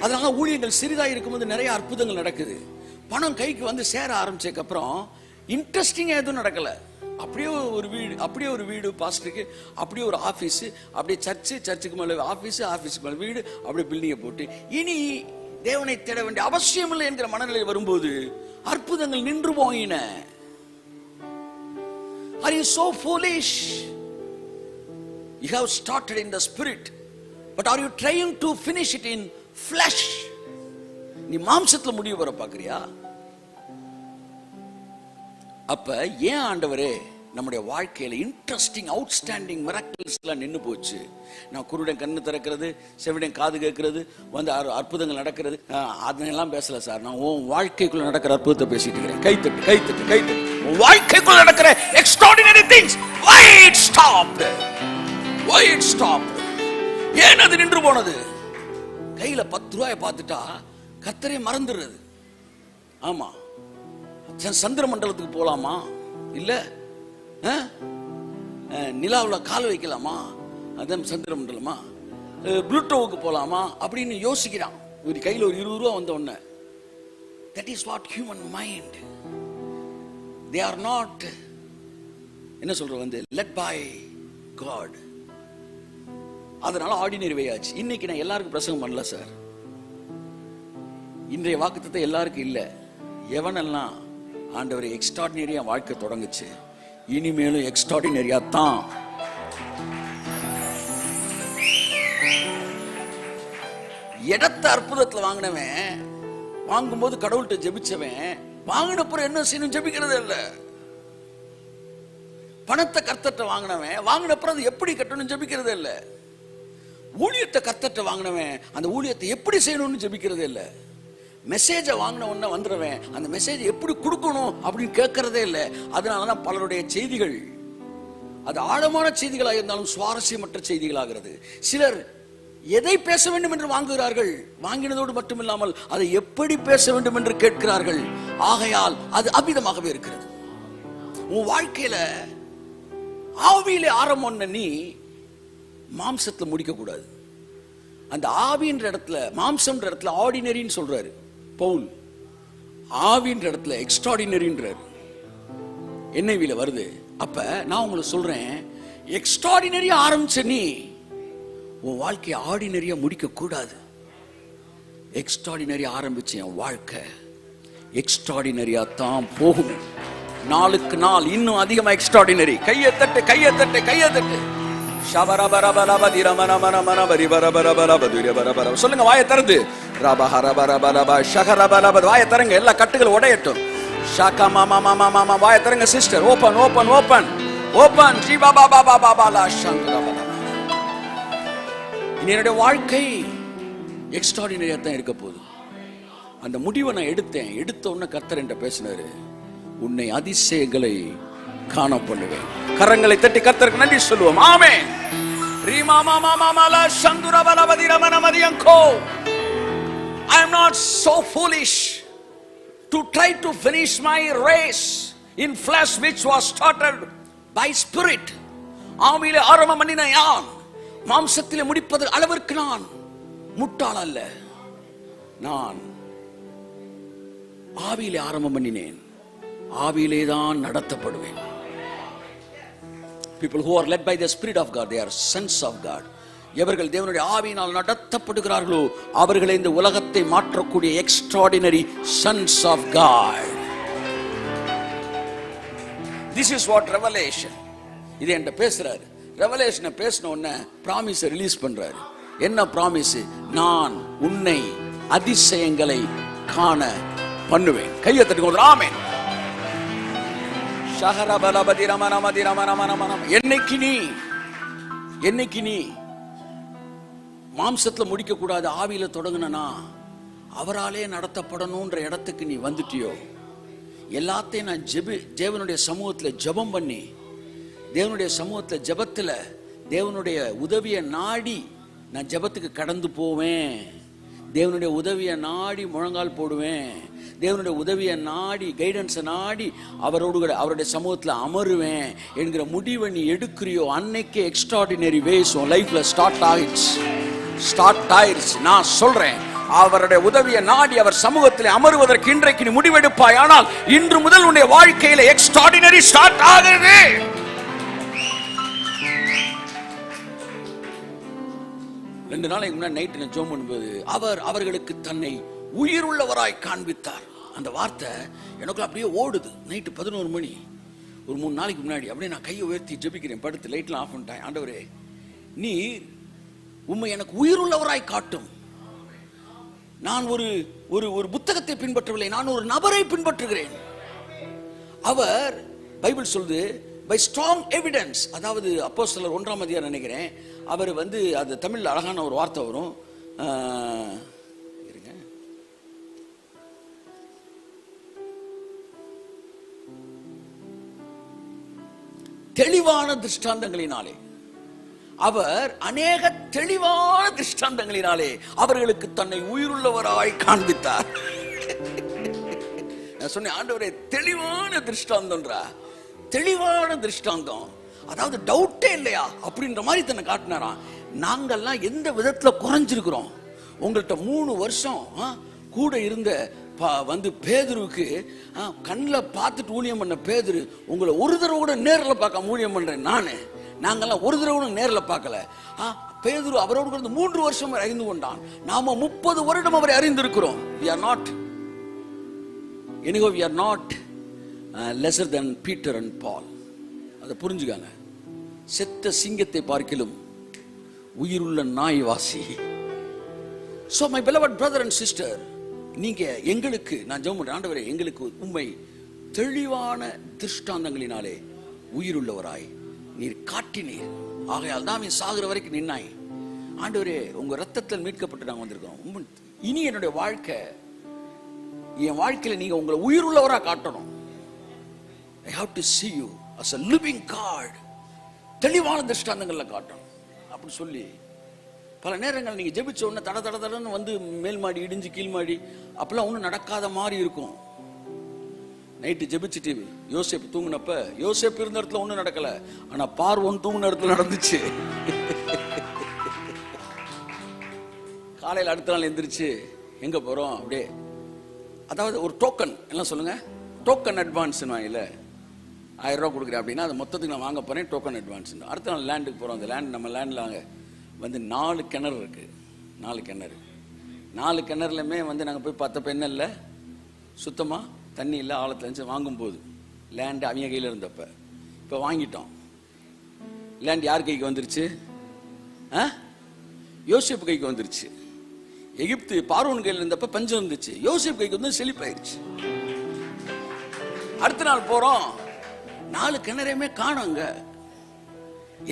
அதனால ஊழியங்கள் சிறிதாக இருக்கும்போது நிறைய அற்புதங்கள் நடக்குது. பணம் கைக்கு வந்து சேர ஆரம்பிச்சதுக்கு அப்புறம் இன்ட்ரெஸ்டிங்கா எதுவும் நடக்கல. அப்படியே ஒரு வீடு பாஸ்டருக்கு, அப்படியே ஒரு ஆபீஸ், அப்படியே சர்ச்சுக்கு மேல ஆபீஸ், ஆபீஸ்க்கு மேல வீடு, அப்படியே பில்டிங்கை போட்டு இனி தேவனை தேட வேண்டிய அவசியம் இல்லை என்கிற மனநிலை வரும்போது அற்புதங்கள் நின்று போயின. Are you so foolish? You have started in the spirit, but are you trying to finish it in flesh? நீ மாம்சத்துல முடிவு வர பாக்குறியா? அப்ப ஏன் ஆண்டவரே நம்முடைய வாழ்க்கையில இன்ட்ரெஸ்டிங் அவுட்ஸ்டாண்டிங் மிராக்கிள்ஸ் எல்லாம் நின்று போச்சு? நான் குருடன் கண்ணு திறக்கிறது, செவிடன் காது கேட்கறது, வந்து அற்புதங்கள் நடக்கிறது, அதெல்லாம் பேசல சார். நான் உன் வாழ்க்கைக்குள்ள நடக்கிற அற்புதத்தை பேசிட்டு இருக்கிறேன். கைத்தட்டு கைத்தட்டு கைத்தட்டு. உன் வாழ்க்கைக்குள்ள நடக்கிற extraordinary things, why it stopped? Why it stopped? ஏன் அது நின்று போனது? கையில 10 ரூபாயை பார்த்துட்டா கர்த்தரே மறந்துடுறது. ஆமா, சந்திர மண்டலத்துக்கு போலாமா, இல்ல நிலாவில் கால் வைக்கலாமா, அதான் சந்திர மண்டலமா, புளூட்டோவுக்கு போலாமா அப்படின்னு யோசிக்கிறான். ஒரு கையில் ஒரு 20 ரூபா வந்த உடனே. That is what human mind. They are not, என்ன சொல்ற, வந்து led by God. அதனால ஆர்டினரி வே ஆச்சு. இன்னைக்கு நான் எல்லாருக்கும் பிரசங்கம் பண்ணல சார். இன்றைய வாக்குத்தத்தம் எல்லாருக்கும் இல்லை. எவனெல்லாம் ஆண்டவரை எக்ஸ்ட்ராடினரியா வாழ்க்கை தொடங்குச்சு, இனிமேலும் எக்ஸ்ட்ராடினரியா தான். இடத்த அற்புதத்துல வாங்கினவன், வாங்கும்போது கடவுள்கிட்ட ஜெபிச்சவன், வாங்கினப்புறம் என்ன செய்யணும் ஜெபிக்கிறது இல்ல. பணத்தை கர்த்தர்ட்ட வாங்கினவன், வாங்கினப்புறம் அது எப்படி கட்டணும் ஜெபிக்கிறது இல்ல. ஊழியத்தை கர்த்தர்ட்ட வாங்கினவன், அந்த ஊழியத்தை எப்படி செய்யணும்னு ஜெபிக்கிறது இல்ல. மெசேஜை வாங்கின உடனே வந்துடுவேன், அந்த மெசேஜ் எப்படி கொடுக்கணும் அப்படின்னு கேட்கறதே இல்லை. அதனாலதான் பலருடைய செய்திகள் அது ஆழமான செய்திகளாக இருந்தாலும் சுவாரஸ்யமற்ற செய்திகளாகிறது. சிலர் எதை பேச வேண்டும் என்று வாங்குகிறார்கள், வாங்கினதோடு மட்டுமில்லாமல் அதை எப்படி பேச வேண்டும் என்று கேட்கிறார்கள். ஆகையால் அது அபிதமாகவே இருக்கிறது. உன் வாழ்க்கையில ஆவியிலே ஆரம்பம் நீ மாம்சத்துல முடிக்க கூடாது. அந்த ஆவின்ற இடத்துல, மாம்சம்ன்ற இடத்துல ஆர்டினரின்னு சொல்றாரு பவுல், ஆவின்ற இடத்துல எக்ஸ்ட்ராடினரின்றாரு. NIV வருது. அப்ப நான் உங்களுக்கு சொல்றேன், எக்ஸ்ட்ராடினரியா ஆரம்பிச்ச நீ உன் வாழ்க்கையை ஆர்டினரியா முடிக்க கூடாது. எக்ஸ்ட்ராடினரி ஆரம்பிச்ச என் வாழ்க்கை எக்ஸ்ட்ராடினரியா தான் போகும். நாளுக்கு நாள் இன்னும் அதிகமா எக்ஸ்ட்ராடினரி. கையை தட்டு கையை தட்டு கையை தட்டு. சொல்லுங்க, வாயை திறந்து. வாயை திறங்க, எல்லா கட்டுகள் உடையட்டும். வாயை திறங்க sister. Open open open open. என்னுடைய வாழ்க்கை எக்ஸ்ட்ராடினரியா தான் இருக்க போகுது. அந்த முடிவை நான் எடுத்த உடனே கர்த்தர் என்கிட்ட பேசினாரு, உன்னை அதிசயங்களை காண பண்ணுவேன். கரங்களை தட்டி கர்த்தருக்கு நன்றி சொல்லுவோம். ஆமென். I am not so foolish to try to finish my race in flesh which was started by spirit. ஆவியிலே ஆரம்பம் பண்ணின யான் மாம்சத்திலே முடிப்பது அளவிற்கு நான் முட்டாள் அல்ல. நான் ஆவியிலே ஆரம்பம் பண்ணினேன், ஆவியிலே தான் நடத்தப்படுவேன். People who are led by the Spirit of God, they are sons of God. எவர்கள் தேவனுடைய ஆவியினால் நடத்தப்படுகிறார்களோ அவர்களை இந்த உலகத்தை மாற்றக்கூடிய extraordinary sons of God. This is what revelation. இது என்கிட்ட பேசுறாரு. ரெவலேஷனை பேசின உடனே ப்ராமிஸை ரிலீஸ் பண்றாரு. என்ன ப்ராமிஸ்? நான் உன்னை அதிசயங்களை காண பண்ணுவேன். கையை தட்டுங்க. ஆமென். என்னைக்கு நீ மாம்சத்துல முடிக்க கூடாது, ஆவியில தொடங்கினா அவராலே நடத்தப்படணும்ன்ற இடத்துக்கு நீ வந்துட்டியோ, எல்லாத்தையும் நான் தேவனுடைய சமூகத்துல ஜெபம் பண்ணி, தேவனுடைய சமூகத்துல ஜெபத்துல தேவனுடைய உதவியை நாடி நான் ஜெபத்துக்கு கடந்து போவேன். தேவனுடைய உதவியை நாடி முழங்கால் போடுவேன். தேவனுடைய உதவியை நாடி, கைடன்ஸை நாடி அவருடைய சமூகத்தில் அமருவேன் என்கிற முடிவை நீ எடுக்கிறியோ, அன்னைக்கு எக்ஸ்ட்ராடினரி வேஸ் உன் லைஃப்ல ஸ்டார்ட் ஆயிடுச்சு. நான் சொல்றேன், அவருடைய உதவியை நாடி அவர் சமூகத்தில் அமருவதற்கு இன்றைக்கு நீ முடிவெடுப்பாய். ஆனால் இன்று முதல் உன்னுடைய வாழ்க்கையில எக்ஸ்ட்ராடினரி ஸ்டார்ட் ஆகுது. ரெண்டு நாளைக்கு முன்னாடி நைட்டு நான் ஜெபம் பண்ணும்போது அவர்களுக்கு தன்னை உயிருள்ளவராய் காண்பித்தார். அந்த வார்த்தை எனக்கு அப்படியே ஓடுது. நைட்டு 11 மணி, ஒரு 3 நாளைக்கு முன்னாடி அப்படியே நான் கையை உயர்த்தி ஜெபிக்கிறேன். படுத்து லைட்லாம் ஆஃப் பண்ணிட்டேன். ஆண்டவரே, நீ உம்மை எனக்கு உயிருள்ளவராய் காட்டும். நான் ஒரு ஒரு புத்தகத்தை பின்பற்றவில்லை, நான் ஒரு நபரை பின்பற்றுகிறேன். அவர் பைபிள் சொல்லுது பை ஸ்ட்ராங் எவிடன்ஸ், அதாவது அப்போஸ்தலர் 1ஆம் அதிகாரம் நினைக்கிறேன். அவர் அது தமிழ்ல அழகான ஒரு வார்த்தை வரும். தெளிவான திருஷ்டாந்தங்களினாலே, அவர் அநேக தெளிவான திருஷ்டாந்தங்களினாலே அவர்களுக்கு தன்னை உயிருள்ளவராய் காண்பித்தார். நான் சொன்னேன், ஆண்டவரே தெளிவான திருஷ்டாந்தம்ன்றா, தெளிவான திருஷ்டாந்தம், அதாவது டவுட்டே இல்லையா அப்படின்ற மாதிரி தன்னை காட்டினாராம். நாங்கெல்லாம் எந்த விதத்துல குறைஞ்சிருக்கிறோம்? உங்கள்கிட்ட 3 வருஷம் கூட இருந்த பேதுருவுக்கு கண்ணில் பார்த்துட்டு ஊழியம் பண்ண பேதுரு, உங்களை ஒரு தடவை கூட நேரில் பார்க்க ஊழியம் பண்றேன் நானு. நாங்கெல்லாம் ஒரு தடவை கூட நேரில் பார்க்கல. பேதுரு அவரோடு 3 வருஷம் அறிந்து கொண்டான். நாம 30 வருடம் அவரை அறிந்திருக்கிறோம். we are not anyhow, we are not lesser than Peter and Paul. அதை புரிஞ்சுக்காங்க. செத்த சிங்கத்தை பார்க்கிலும் உயிருள்ள நாய் வாசி. So my beloved brother and sister, நீங்க எங்களுக்கு, நான் ஜெபம் பண்றேன், ஆண்டவரே எங்களுக்கு உம்மை தெளிவான திருஷ்டாந்தங்களினாலே உயிருள்ளவராய் நீர் காட்டினீர். ஆகையால் தான் நீ சாகுற வரைக்கும் நின்னாய். ஆண்டவரே, உங்க ரத்தத்தில் மீட்கப்பட்டு நாங்கள் வந்திருக்கோம். இனி என்னுடைய வாழ்க்கை, என் வாழ்க்கையில நீங்க உங்களை உயிருள்ளவராக காட்டணும். I have to see you as a living God. தெளிவான திருஷ்டாந்தங்கள்ல காட்டணும் அப்படி சொல்லி பல நேரங்கள் நீங்க ஜெபிச்ச உடனே தட தட தடன்னு மேல் மாடி இடிஞ்சு கீழ் மாடி அப்பெல்லாம் ஒன்றும் நடக்காத மாதிரி இருக்கும். நைட்டு ஜெபிச்சுட்டு யோசேப்பு தூங்கினப்ப, யோசேப்பு இருந்த இடத்துல ஒன்றும் நடக்கல, ஆனா பார்வோன் தூங்கின இடத்துல நடந்துச்சு. காலையில் அடுத்த நாள் எந்திரிச்சு எங்க போறோம் அப்படியே, அதாவது ஒரு டோக்கன் எல்லாம் சொல்லுங்க, டோக்கன் அட்வான்ஸ் வாங்கல 1000 ரூபா கொடுக்குறேன் அப்படின்னா அது மொத்தத்துக்கு நான் வாங்க போறேன், டோக்கன் அட்வான்ஸ். அடுத்த நாள் லேண்டுக்கு போறோம். அந்த லேண்ட், நம்ம லேண்ட்ல 4 கிணறு இருக்கு. 4 கிணறு, 4 கிணறுலையுமே நாங்கள் போய் பார்த்தப்ப என்ன இல்லை, சுத்தமாக தண்ணி இல்லை. ஆழத்தில் இருந்துச்சு. வாங்கும்போது லேண்டு அவங்க கையில் இருந்தப்ப, இப்போ வாங்கிட்டோம். லேண்ட் யார் கைக்கு வந்துருச்சு? யோசேப்பு கைக்கு வந்துருச்சு. எகிப்து பார்வோன் கையில் இருந்தப்ப பஞ்சம் இருந்துச்சு, யோசேப்பு கைக்கு செழிப்பாயிருச்சு. அடுத்த நாள் போறோம், 4 கிணறையுமே காணோங்க.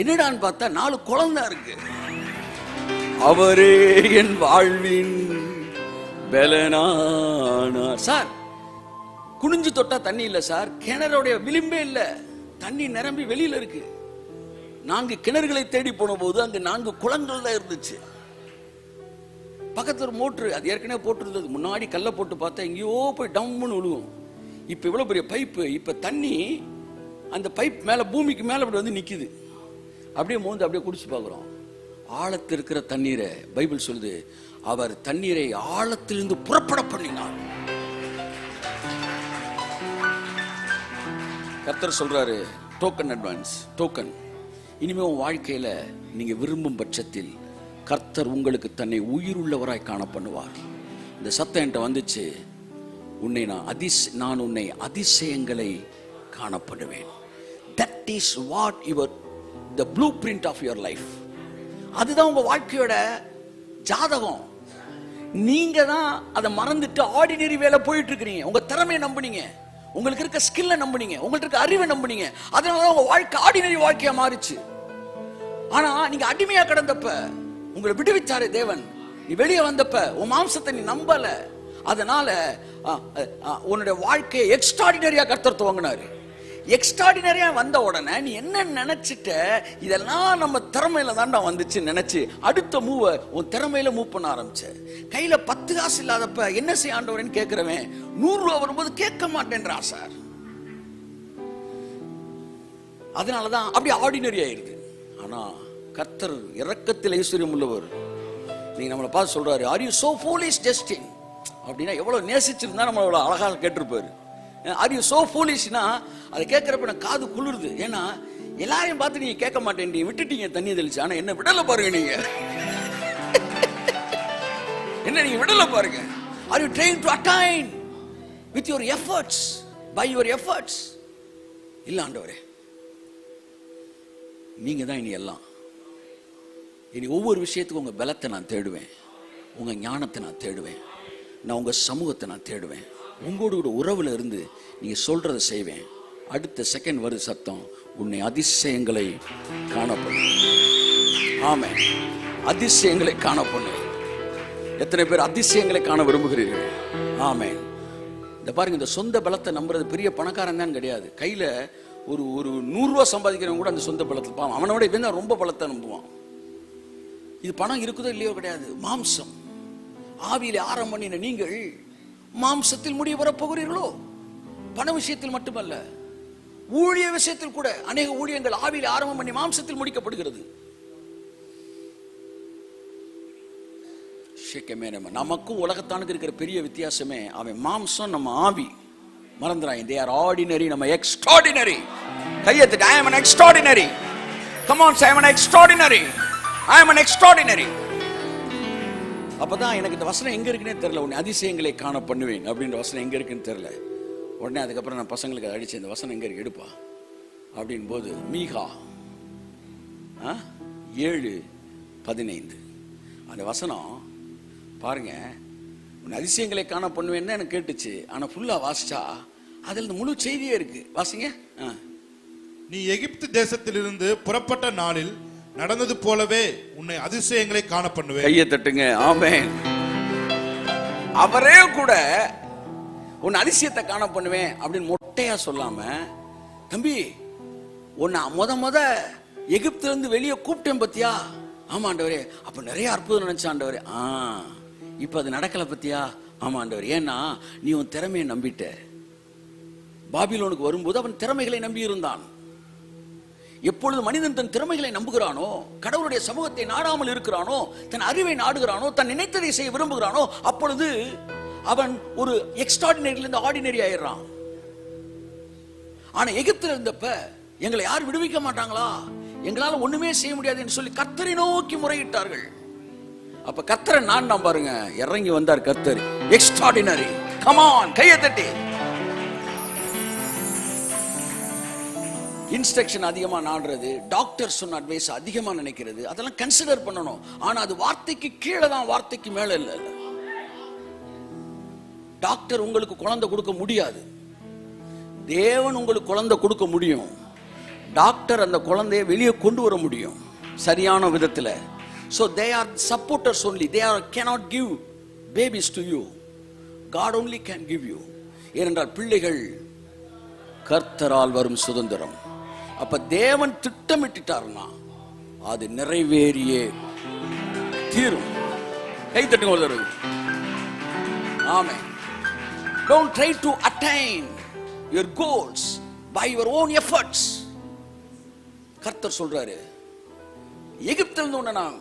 என்னடான்னு பார்த்தா 4 குழந்தை இருக்கு. அவரே என் வாழ்வின் பலனானார். சார், குனிஞ்சு தொட்டா தண்ணி இல்ல சார், கிணறுடைய விளிம்பே இல்ல, தண்ணி நிரம்பி வெளியில இருக்கு. 4 கிணறுகளை தேடி போன போது அங்க 4 குளங்கள் தான் இருந்துச்சு. பக்கத்துல ஒரு மோட்டரு, அது ஏற்கனவே போட்டிருந்தது. முன்னாடி கல்ல போட்டு பார்த்தா எங்கேயோ போய் டம்னு விழுவும். இப்ப இவ்வளவு பெரிய பைப்பு, இப்ப தண்ணி அந்த பைப் மேல, பூமிக்கு மேல அப்படி நிக்குது. அப்படியே மோந்து அப்படியே குடிச்சு பார்க்கிறோம். ஆழத்தில் இருக்கிற தண்ணீரை பைபிள் சொல்லுது, அவர் தண்ணீரை ஆழத்திலிருந்து புறப்பட பண்ணினார். கர்த்தர் சொல்றாரு, டோக்கன் அட்வான்ஸ், டோக்கன். இனிமே உன் வாழ்க்கையில நீங்க விரும்பும் பட்சத்தில் கர்த்தர் உங்களுக்கு தன்னை உயிருள்ளவராய் காண பண்ணுவார். இந்த சத்தம் என்கிட்ட வந்துச்சு, நான் உன்னை அதிசயங்களை காணப்படுவேன். That is what the blueprint of your life. அதுதான் உங்க வாழ்க்கையோட ஜாதகம். நீங்க தான் அதை மறந்துட்டு ஆர்டினரி வேலை போயிட்டு இருக்கிறீங்க. உங்க திறமையை நம்புனீங்க, உங்களுக்கு இருக்க ஸ்கில்லை நம்புனீங்க, உங்களுக்கு இருக்க அறிவை நம்புனீங்க. அதனால உங்க வாழ்க்கை ஆர்டினரி வாழ்க்கையா மாறிச்சு. ஆனா நீங்க அடிமையா கிடந்தப்ப உங்களை விடுவிச்சாரு தேவன். நீ வெளியே வந்தப்ப உன் மாம்சத்தை நீ நம்பல. அதனால உன்னுடைய வாழ்க்கையை எக்ஸ்ட்ராடினரியா கர்த்தர் துவங்கினாரு. எக்ஸ்ட்ராடினரியா வந்த உடனே நீ என்ன நினைச்சிட்ட, இதெல்லாம் நம்ம திறமையில தான்டா வந்துச்சு நினைச்சு அடுத்த மூவ உன் திறமையில மூவ் பண்ண ஆரம்பிச்ச. கையில 10 காசு இல்லாதப்ப என்ன செய்ய ஆண்டவரேன்னு கேட்கிறவன் 100 ரூபா வரும்போது கேட்க மாட்டேன்றா சார். அதனாலதான் அப்படி ஆர்டினரி ஆயிருக்கு. ஆனா கர்த்தர் இரக்கத்தில் ஐஸ்வர்யம் உள்ளவர். நீங்க நம்மளை பார்த்து சொல்றாரு, are you so foolish Justin அப்படின்னா எவ்வளவு நேசிச்சிருந்தா நம்மளோட அழகாக கேட்டிருப்பாரு. ஆர் யூ சோ ஃபூலிஷ்னா அதை கேட்கிறப்ப எனக்கு காது குளிருது. ஏன்னா எல்லாரையும் பார்த்து நீங்க கேட்க மாட்டேன், விட்டுட்டீங்க தண்ணி தெளிச்சு. ஆனா என்ன விடல பாருங்க, நீங்க என்ன நீங்க விடல பாருங்க. Are you trying to attain with your efforts, by your efforts? இல்ல ஆண்டவரே, நீங்க தான் இனி எல்லாம். இனி ஒவ்வொரு விஷயத்துக்கும் உங்க பலத்தை நான் தேடுவேன், உங்க ஞானத்தை நான் தேடுவேன், நான் உங்க சமூகத்தை நான் தேடுவேன், உங்களோட கூட உறவுல இருந்து நீங்க சொல்றதை செய்வேன். அடுத்த செகண்ட் வருது சத்தம், உன்னை அதிசயங்களை காணப்படும். ஆமென். அதிசயங்களை காணப்படும். எத்தனை பேர் அதிசயங்களை காண விரும்புகிறீர்கள்? ஆமென். இந்த பாருங்க, இந்த சொந்த பலத்தை நம்புறது பெரிய பணக்காரன் தான் கிடையாது. கையில ஒரு 100 ரூபா சம்பாதிக்கிறவங்க கூட அந்த சொந்த பலத்தில் பாவம், அவனோட இவன் தான் ரொம்ப பலத்தை நம்புவான். இது பணம் இருக்குதோ இல்லையோ கிடையாது, மாம்சம். ஆவியிலே ஆரம்பம் பண்ணின நீங்கள் மாம்சத்தில் முடிய வரப்போகிறீர்களோ? பண விஷயத்தில் மட்டுமல்ல, ஊழிய விஷயத்தில் கூட அநேக ஊழியங்கள் ஆவியிலே ஆரம்பம் பண்ணி மாம்சத்தில் முடிக்கப்படுகிறது. நமக்கும் உலகத்தானுக்கு இருக்கிற பெரிய வித்தியாசமே அவன் மாம்சம், நம்ம ஆவி. மறந்துறாங்க. they are ordinary, நம்ம extraordinary. கையெழுத்து, I am an extraordinary. Come on, say I am an extraordinary. I am an extraordinary. அப்பதான் எனக்கு இந்த வசனம் எங்க இருக்குன்னே தெரியல. உன்னை அதிசயங்களை காண பண்ணுவேன் அப்படின்ற வசனம் எங்க இருக்குன்னு தெரியல. உடனே அதுக்கப்புறம் நான் பசங்களுக்கு அடிச்சேன், இந்த வசனம் எங்க இருக்கு எடுப்பா அப்படின் போது மீகா 7:15 அந்த வசனம் பாருங்க. உன் அதிசயங்களை காண பண்ணுவேன்னு எனக்கு கேட்டுச்சு. ஆனா ஃபுல்லா வாசிச்சா அதுல முழு செய்தியே இருக்கு. வாசிங்க. நீ எகிப்து தேசத்திலிருந்து புறப்பட்ட நாளில் நடந்தது போலவே உன்னை அதிசயங்களை காண பண்ணுவேன். கையை தட்டுங்க. ஆமென். அவரே கூட உன் அதிசயத்தை காண பண்ணுவேன் அப்படின்னு மொட்டையா சொல்லாம, தம்பி உன்னை முத எகிப்துல இருந்து வெளியே கூப்பிட்டேன் பத்தியா? ஆமா ஆண்டவரே. அப்ப நிறைய அற்புதம் நினைச்ச ஆண்டவரே. இப்ப அது நடக்கல பத்தியா? ஆமா ஆண்டவர். ஏன்னா நீ உன் திறமையை நம்பிட்ட. பாபிலோனுக்கு வரும்போது அவன் திறமைகளை நம்பி இருந்தான். எப்பொழுது மனிதன் தன் திறமைகளை நம்புகிறானோ, கடவுளுடைய சமூகத்தை நாடாமல் இருக்கிறானோ, தன் அறிவை நாடுகிறானோ, தன் நினைத்ததை செய்ய விரும்புகிறானோ, அப்பொழுது அவன் ஒரு எக்ஸ்ட்ராடினரியிலிருந்து ஆர்டினரி ஆயிடுறான். ஆனா எகிப்தில் இருந்தப்ப எங்களை யார் விடுவிக்க மாட்டாங்களா, எங்களால ஒண்ணுமே செய்ய முடியாது என்று சொல்லி கர்த்தரை நோக்கி முறையிட்டார்கள். அப்ப கர்த்தரை நான் பாருங்க இறங்கி வந்தார். கர்த்தர் எக்ஸ்ட்ராடினரி. கம் ஆன், கையை தட்டி. இன்ஸ்ட்ரக்ஷன் அதிகமா நாடுறது, டாக்டர் சொன்ன அட்வைஸ் அதிகமா நினைக்கிறது, அதெல்லாம் கன்சிடர் பண்ணணும். ஆனா அது வார்த்தைக்கு கீழே தான், வார்த்தைக்கு மேல இல்ல. டாக்டர் உங்களுக்கு குழந்தை கொடுக்க முடியாது, தேவன் உங்களுக்கு குழந்தை கொடுக்க முடியும். டாக்டர் அந்த குழந்தையை வெளியே கொண்டு வர முடியும் சரியான விதத்துல. So they are supporters only. They cannot give babies to you. God only can give you. ஏனென்றால் பிள்ளைகள் கர்த்தரால் வரும் சுதந்திரம். அப்ப தேவன் திட்டமிட்டார்னா அது நிறைவேறியே தீரும். கை தட்டுங்க ஒரு தடவை. ஆமென். Don't try to attain your goals by your own efforts. கர்த்தர் சொல்றாரு, எகிப்தில் இருந்து உன்னை நான்,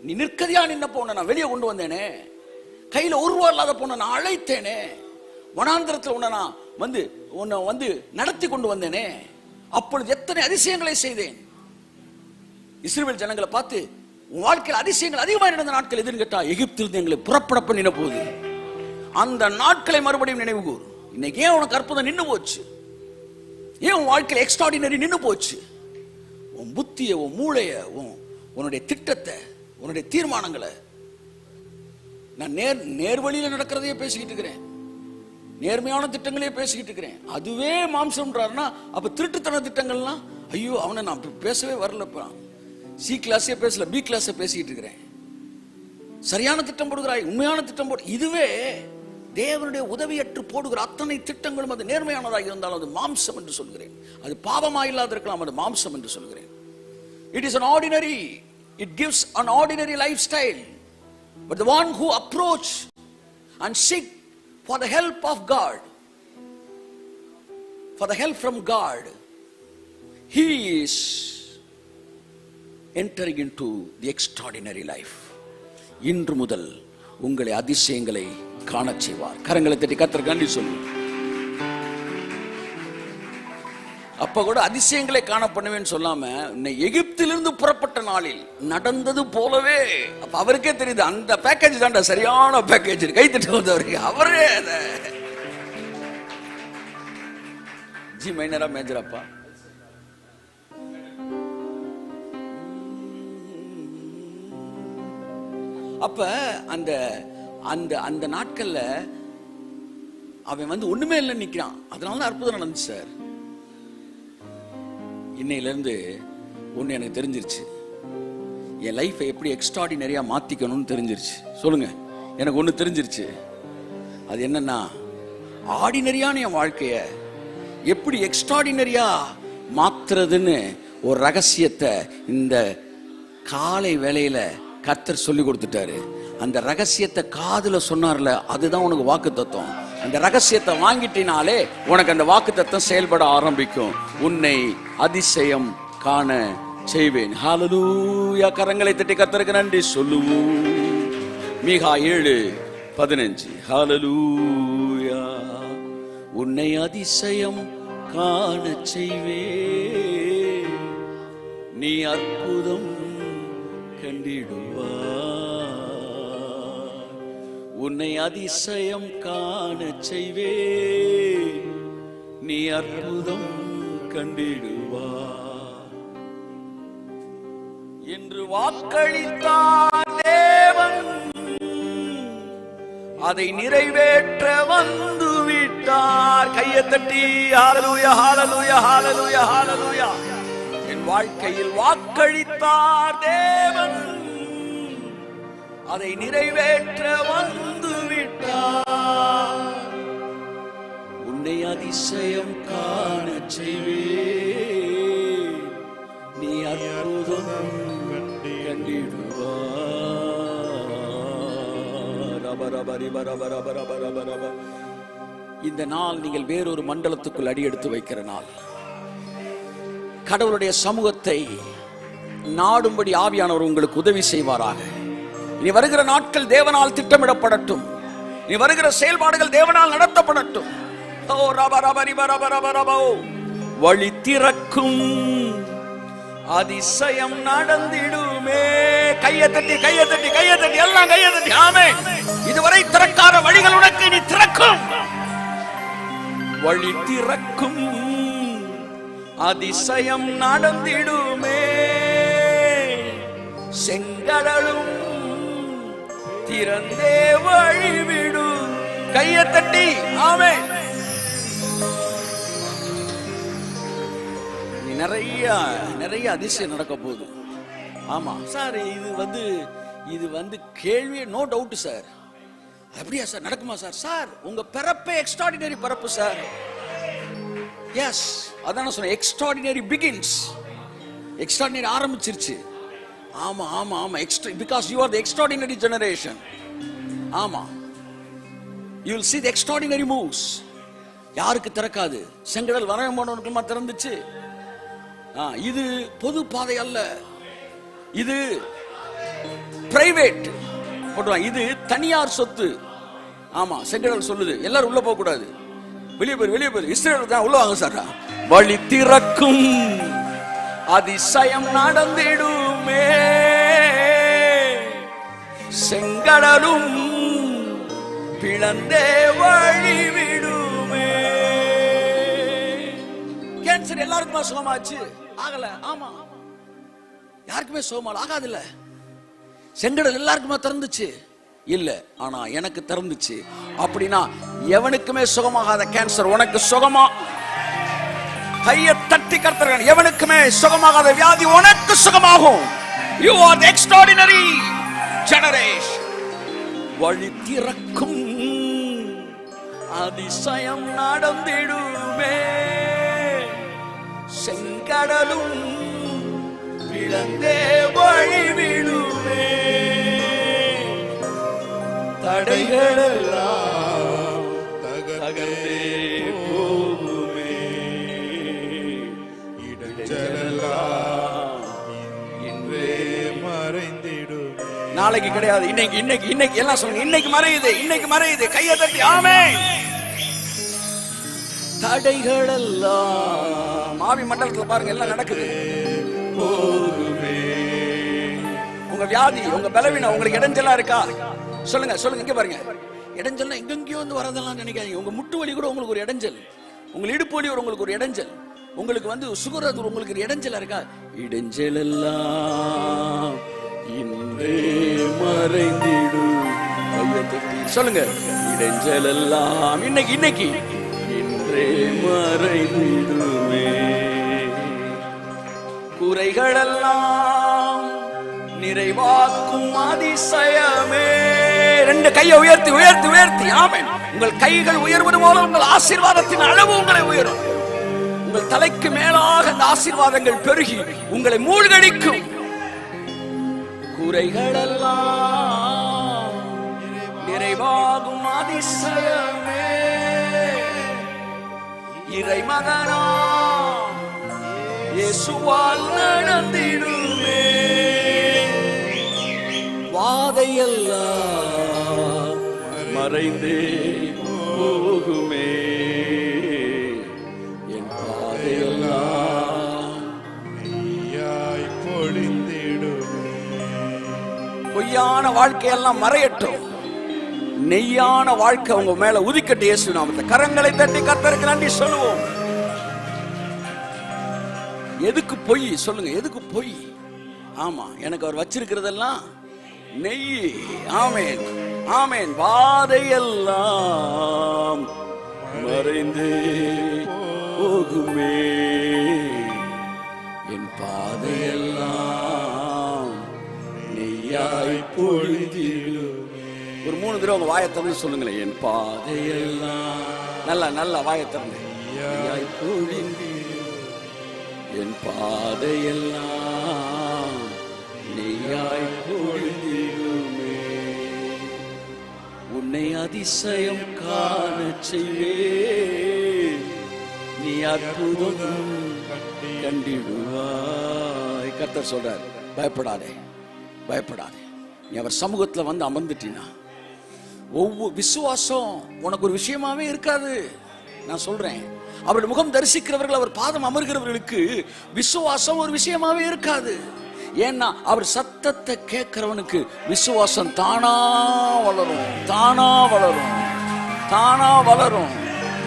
நீ நிற்கதியா நின்ன போன நான் வெளியே கொண்டு வந்தேனே, கையில ஒரு ரூபா இல்லாத போன நான் அழைத்தேனே, வனாந்திரத்தில் உன்னை வந்து நடத்தி கொண்டு வந்தேனே, அப்பொழுது எத்தனை அதிசயங்களை செய்தேன். இஸ்ரவேல் ஜனங்களை பார்த்து, உன் வாழ்க்கையில் அதிசயங்கள் அதிகமாக நடந்த நாட்கள் எதுன்னு கேட்டா, எகிப்திலிருந்து எங்களை புறப்பட பண்ணின போது அந்த நாட்களை மறுபடியும் நினைவு கூர். இன்னைக்கு ஏன் உனக்கு அற்புதம் நின்று போச்சு? ஏன் உன் வாழ்க்கையில் எக்ஸ்ட்ராடினரி நின்று போச்சு? உன் புத்திய, உன் மூளைய, உன்னுடைய திட்டத்தை, உன்னுடைய தீர்மானங்களை. நான் நேர்வழியில நடக்கிறதையே பேசிக்கிட்டு இருக்கிறேன், நேர்மையான திட்டங்களே பேசிக்கிட்டு இருக்கிறேன். அதுவே மாம்சம்ன்றாருன்னா அப்ப திருட்டுத்தன திட்டங்கள்லாம், ஐயோ அவனை நான் பேசவே வரலப்பா. சி கிளாஸே பேசல, பி கிளாஸ பேசிக்கிட்டு இருக்கிறேன். சரியான திட்டம் போடுகிறாய், உண்மையான திட்டம் போடு. இதுவே தேவனுடைய உதவியற்று போடுகிற அத்தனை திட்டங்களும் அது நேர்மையானதாக இருந்தாலும் அது மாம்சம் என்று சொல்கிறேன். அது பாவமாக இல்லாத இருக்கலாம், அது மாம்சம் என்று சொல்கிறேன். It is an ordinary, it gives an ordinary lifestyle. But the one who approach and seek for the help of God, for the help from God, he is entering into the extraordinary life. இன்று முதல் உங்களை அதிசயங்களை காண செய்வார். கரங்களை தட்டி கர்த்தருக்கு நன்றி சொல்லு. அப்ப கூட அதிசயங்களை காண பண்ணுவேன்னு சொல்லாம எகிப்திலிருந்து புறப்பட்ட நாளில் நடந்தது போலவே. அப்ப அவருக்கே தெரியுது அந்த பேக்கேஜ் தான்டா சரியான பேக்கேஜ். கை தட்டு வந்தவருக்கு அவரே ஜி மைனரா மேஜராப்பா. அப்ப அந்த அந்த அந்த நாட்கள்ல அவன் வந்து ஒண்ணுமே இல்லை நிக்கிறான். அதனால அற்புதம் நடந்துச்சு சார். இன்னையில இருந்து ஒண்ணு எனக்கு தெரிஞ்சிருச்சு, என் லைஃபை எப்படி எக்ஸ்ட்ராடினரியா மாத்திக்கணும்னு தெரிஞ்சிருச்சு. சொல்லுங்க, எனக்கு ஒண்ணு தெரிஞ்சிருச்சு. அது என்னன்னா, ஆர்டினரியான என் வாழ்க்கைய எப்படி எக்ஸ்ட்ராடினரியா மாத்துறதுன்னு ஒரு ரகசியத்தை இந்த காலை வேளையில கர்த்தர் சொல்லி கொடுத்துட்டாரு. அந்த ரகசியத்தை காதுல சொன்னார்ல, அதுதான் உனக்கு வாக்கு தத்துவம். அந்த ரகசியத்தை வாங்கிட்டினாலே உனக்கு அந்த வாக்கு தத்துவம் செயல்பட ஆரம்பிக்கும். உன்னை அதிசயம் காண செய்வேன். ஹல்லேலூயா. கரங்களை தட்டி கர்த்தருக்கு நன்றி சொல்லுவோம். மீகா 7:15. ஹல்லேலூயா. உன்னை அதிசயம் காண செய்வேன், நீ அற்புதம் கண்டிடுவாய். உன்னை அதிசயம் காண செய்வேன், நீ அற்புதம் கண்டிடுவாய் என்று வாக்களித்தார் தேவன். அதை நிறைவேற்ற வந்து விட்டார். கையை தட்டி ஹல்லேலூயா, ஹல்லேலூயா, ஹல்லேலூயா, ஹல்லேலூயா. என் வாழ்க்கையில் வாக்களித்தார் தேவன், அதை நிறைவேற்ற வந்து விட்டார். உன்னை அதிசயம் காண செய்வேன், நீ அற்புதம் கண்டிடுவாய். இந்த நாள் நீங்கள் வேறொரு மண்டலத்துக்குள் அடி எடுத்து வைக்கிற நாள். கடவுளுடைய சமூகத்தை நாடும்படி ஆவியானவர் உங்களுக்கு உதவி செய்வாராக. இனி வருகிற நாட்கள் தேவனால் திட்டமிடப்படட்டும். இனி வருகிற செயல்பாடுகள் தேவனால் நடத்தப்படட்டும். வழி திறக்கும் அதிசயம் நடந்திடுமே. கையை தட்டி, கையை தட்டி, கையை தட்டி, எல்லாம் கையை தட்டி. ஆமென். இதுவரை திறக்காத வழிகள் உனக்கு இனி திறக்கும். வழி திறக்கும் அதிசயம் நடந்திடுமே. செங்கடலும் திறந்தே வழிவிடும். கையை தட்டி. ஆமென். நிறைய அதிசயம் நடக்க போகுது. ஆமா சார், இது வந்து கேள்வி, நோ டவுட் சார். அப்படியா சார், நடக்குமா சார்? சார், உங்க பிறப்பே எக்ஸ்ட்ராடினரி பிறப்பு சார். எஸ், அதான் சொன்னேன், எக்ஸ்ட்ராடினரி பிகின்ஸ். எக்ஸ்ட்ராடினரி ஆரம்பிச்சிருச்சு. ஆமா ஆமா ஆமா, because you are the extraordinary generation. ஆமா, you will see the extraordinary moves. யாருக்கு திறக்காது? செங்கடல் வரையும் போனவனுக்குமா திறந்துச்சு. இது பொது பாதை அல்ல, இது பிரைவேட். இது தனியார் சொத்து. ஆமா, செங்கடல் சொல்லுது எல்லாரும் உள்ள போக கூடாது, வெளியே போய் வெளியே போய் இஸ்ரேல் தான் உள்ள வாங்க சார். வழி திறக்கும் அதிசயம் நடந்திடுமே. செங்கடலும் பிளந்தே வழிவிடுமே. கேன்சர் எல்லாருக்குமா சுகமாச்சு? ஆகல. ஆமா, யாருக்குமே சுகமால ஆகாது இல்ல. செங்கடல் எல்லாருக்குமா திறந்துச்சு? இல்ல, ஆனா எனக்கு திறந்துச்சு. அப்படின்னா எவனுக்குமே சுகமாகாத கேன்சர் உனக்கு சுகமா? கையை தட்டி கர்த்தர்கள், எவனுக்குமே சுகமாகாத வியாதி உனக்கு சுகமாகும். You are the extraordinary generation. வழி திறக்கும் அதிசயம் நடந்திடுமே. செங்கடலும் பிளந்தே வழிவிடுமே. தடைகளெல்லாம் தகர்ந்தே போகுமே. இடஞ்சலெல்லாம் இன்றே மறைந்திடுமே. நாளைக்கு கிடையாது, இன்னைக்கு இன்னைக்கு இன்னைக்கு எல்லாம் சொல்லுங்க. இன்னைக்கு மறையுது, இன்னைக்கு மறையுது. கையை தட்டி ஆமென். தடைகள் எல்லாம் ஆவி மண்டலத்துல பாருங்க எல்லாம் நடக்குது. உங்க வியாதி, உங்க பலவீனம், உங்களுக்கு இடைஞ்சலா இருக்கா? சொல்லுங்க சொல்லுங்க. இங்க பாருங்க, இடைஞ்சல் எங்கெங்கயோ வந்து வரதெல்லாம் நினைக்காதீங்க. உங்க முட்டு வலி கூட உங்களுக்கு ஒரு இடைஞ்சல், உங்க இடுப்பு வலி உங்களுக்கு ஒரு இடைஞ்சல், உங்களுக்கு வந்து சுகர் உங்களுக்கு இடைஞ்சலா இருக்கா? இடைஞ்சல் எல்லாம் இன்றே மறைந்திடும். சொல்லுங்க, இடைஞ்சல் எல்லாம் இன்னைக்கு இன்னைக்கு இன்றே மறைந்திடுமே. குறைகள் எல்லாம் நிறைவாக்கும் அதிசயமே. ரெண்டு கையை உயர்த்தி உயர்த்தி உயர்த்தி ஆமென். உங்கள் கைகள் உயர்வது போல உங்கள் ஆசீர்வாதத்தின் அளவு உங்களை உயரும். உங்கள் தலைக்கு மேலாக அந்த ஆசீர்வாதங்கள் பெருகி உங்களை மூழ்கடிக்கும். குறைகள் எல்லாம் நிறைவாகும் அதிசயமே. இறைமகனா இயேசுவால் நடந்திடுமே. வாதையெல்லாம் மறைந்தே போகுமே. என் பாதையெல்லாம் நெய்யாய் பொழிந்திடுமே. பொய்யான வாழ்க்கையெல்லாம் மறையட்டும், நெய்யான வாழ்க்கை உங்க மேல உதிக்கட்டு. இயேசு நாமத்தில் கரங்களை தட்டி கர்த்தருக்கு நன்றி சொல்லுவோம். எதுக்கு பொய் சொல்லுங்க, எதுக்கு பொய்? ஆமா, எனக்கு அவர் வச்சிருக்கிறதெல்லாம் நெய். ஆமென் ஆமென். வாதையெல்லாம் மறைந்து போகுமே. என் பாதையெல்லாம் நெய்யாய் பொழிந்திடுமே. ஒரு 3 தடவை உங்க வாயை திறந்து சொல்லுங்களேன். என் பாதையெல்லாம் நல்லா நல்லா வாயை திறந்து நெய்யாய் பொழிந்திடுமே. என் பாதையெல்லாம் நெய்யாய் பொழிந்திடுமே. உன்னை அதிசயம் காண செய்வே. நீ அற்புதம் கண்டிடுவாய். கர்த்தர் சொல்றார், பயப்படாதே பயப்படாதே. நீ அவர் சமூகத்துல வந்து அமர்ந்துட்டீனா ஒவ்வொரு விசுவாசம் உனக்கு ஒரு விஷயமாவே இருக்காது. நான் சொல்றேன், அவருடைய முகம் தரிசிக்கிறவர்கள், அவர் பாதம் அமர்கிறவர்களுக்கு விசுவாசம் ஒரு விஷயமாவே இருக்காது. ஏன்னா அவர் சத்தத்தை கேட்கிறவனுக்கு விசுவாசம் தானா வளரும், தானா வளரும், தானா வளரும்.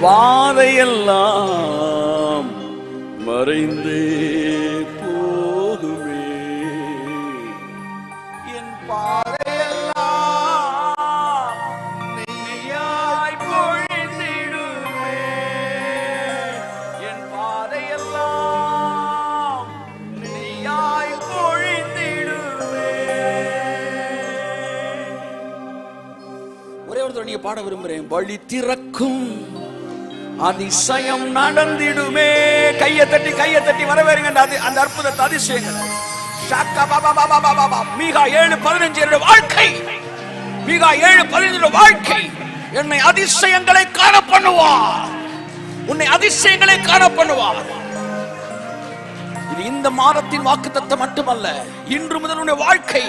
வாதையெல்லாம் மறைந்தே போகுமே. என் பாதையெல்லாம் நெய்யாய் பொழிந்திடுமே. என் பாதையெல்லாம் நெய்யாய் பொழிந்திடுமே. ஒரே ஒருத்தர் நீங்க பாட விரும்புறேன். வழி திறக்கும் அதிசயம் நடந்திடுமே. கையை தட்டி வரவேறுங்க அந்த அற்புதத்தை, அதிசயங்கள். மீகா 7:15 வாழ்க்கை, மீகா 7:15 வாழ்க்கை என்னை அதிசயங்களை காண பண்ணுவார். உன்னை அதிசயங்களை காண பண்ணுவார். இது இந்த மாதத்தின் வாக்குத்தத்தம் மட்டுமல்ல, இன்று முதல் உன்னுடைய வாழ்க்கை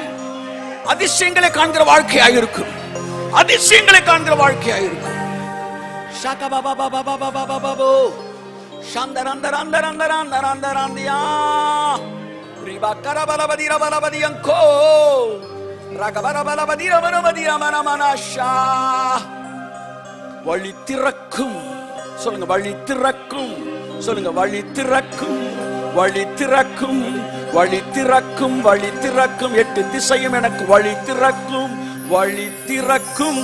அதிசயங்களை காண்கிற வாழ்க்கையாக இருக்கும். அதிசயங்களை காண்கிற வாழ்க்கையாக இருக்கும். ஷாகா பாபா பாபா பாபா பாபா பாபோ ஷந்தரந்தரந்தரந்தரந்தரந்தரந்தியா ரிபா கரபலபதி ரபலபதி அங்கோ ரகபலபலபதி ரபலபதி ரமனமனஷா. வழி திறக்கும் சொல்லுங்க, வழி திறக்கும் சொல்லுங்க, வழி திறக்கும், வழி திறக்கும், வழி திறக்கும், வழி திறக்கும். 8 திசையும் எனக்கு வழி திறக்கும், வழி திறக்கும்.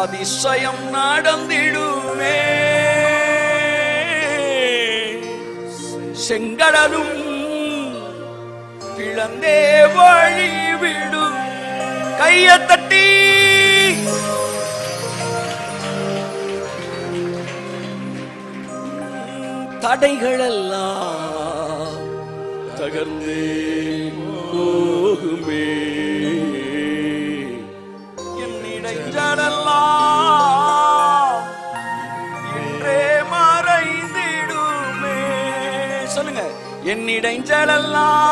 அதிசயம் நடந்திடுமே. செங்கடலும் பிளந்தே வழி விடும். கையை தட்டி தடைகள் எல்லாம் தகர்ந்தே போகுமே. என்னிடைஞ்சலெல்லாம் இன்றே மறைந்திடுமே. சொல்லுங்க, என்னிடைஞ்சலெல்லாம்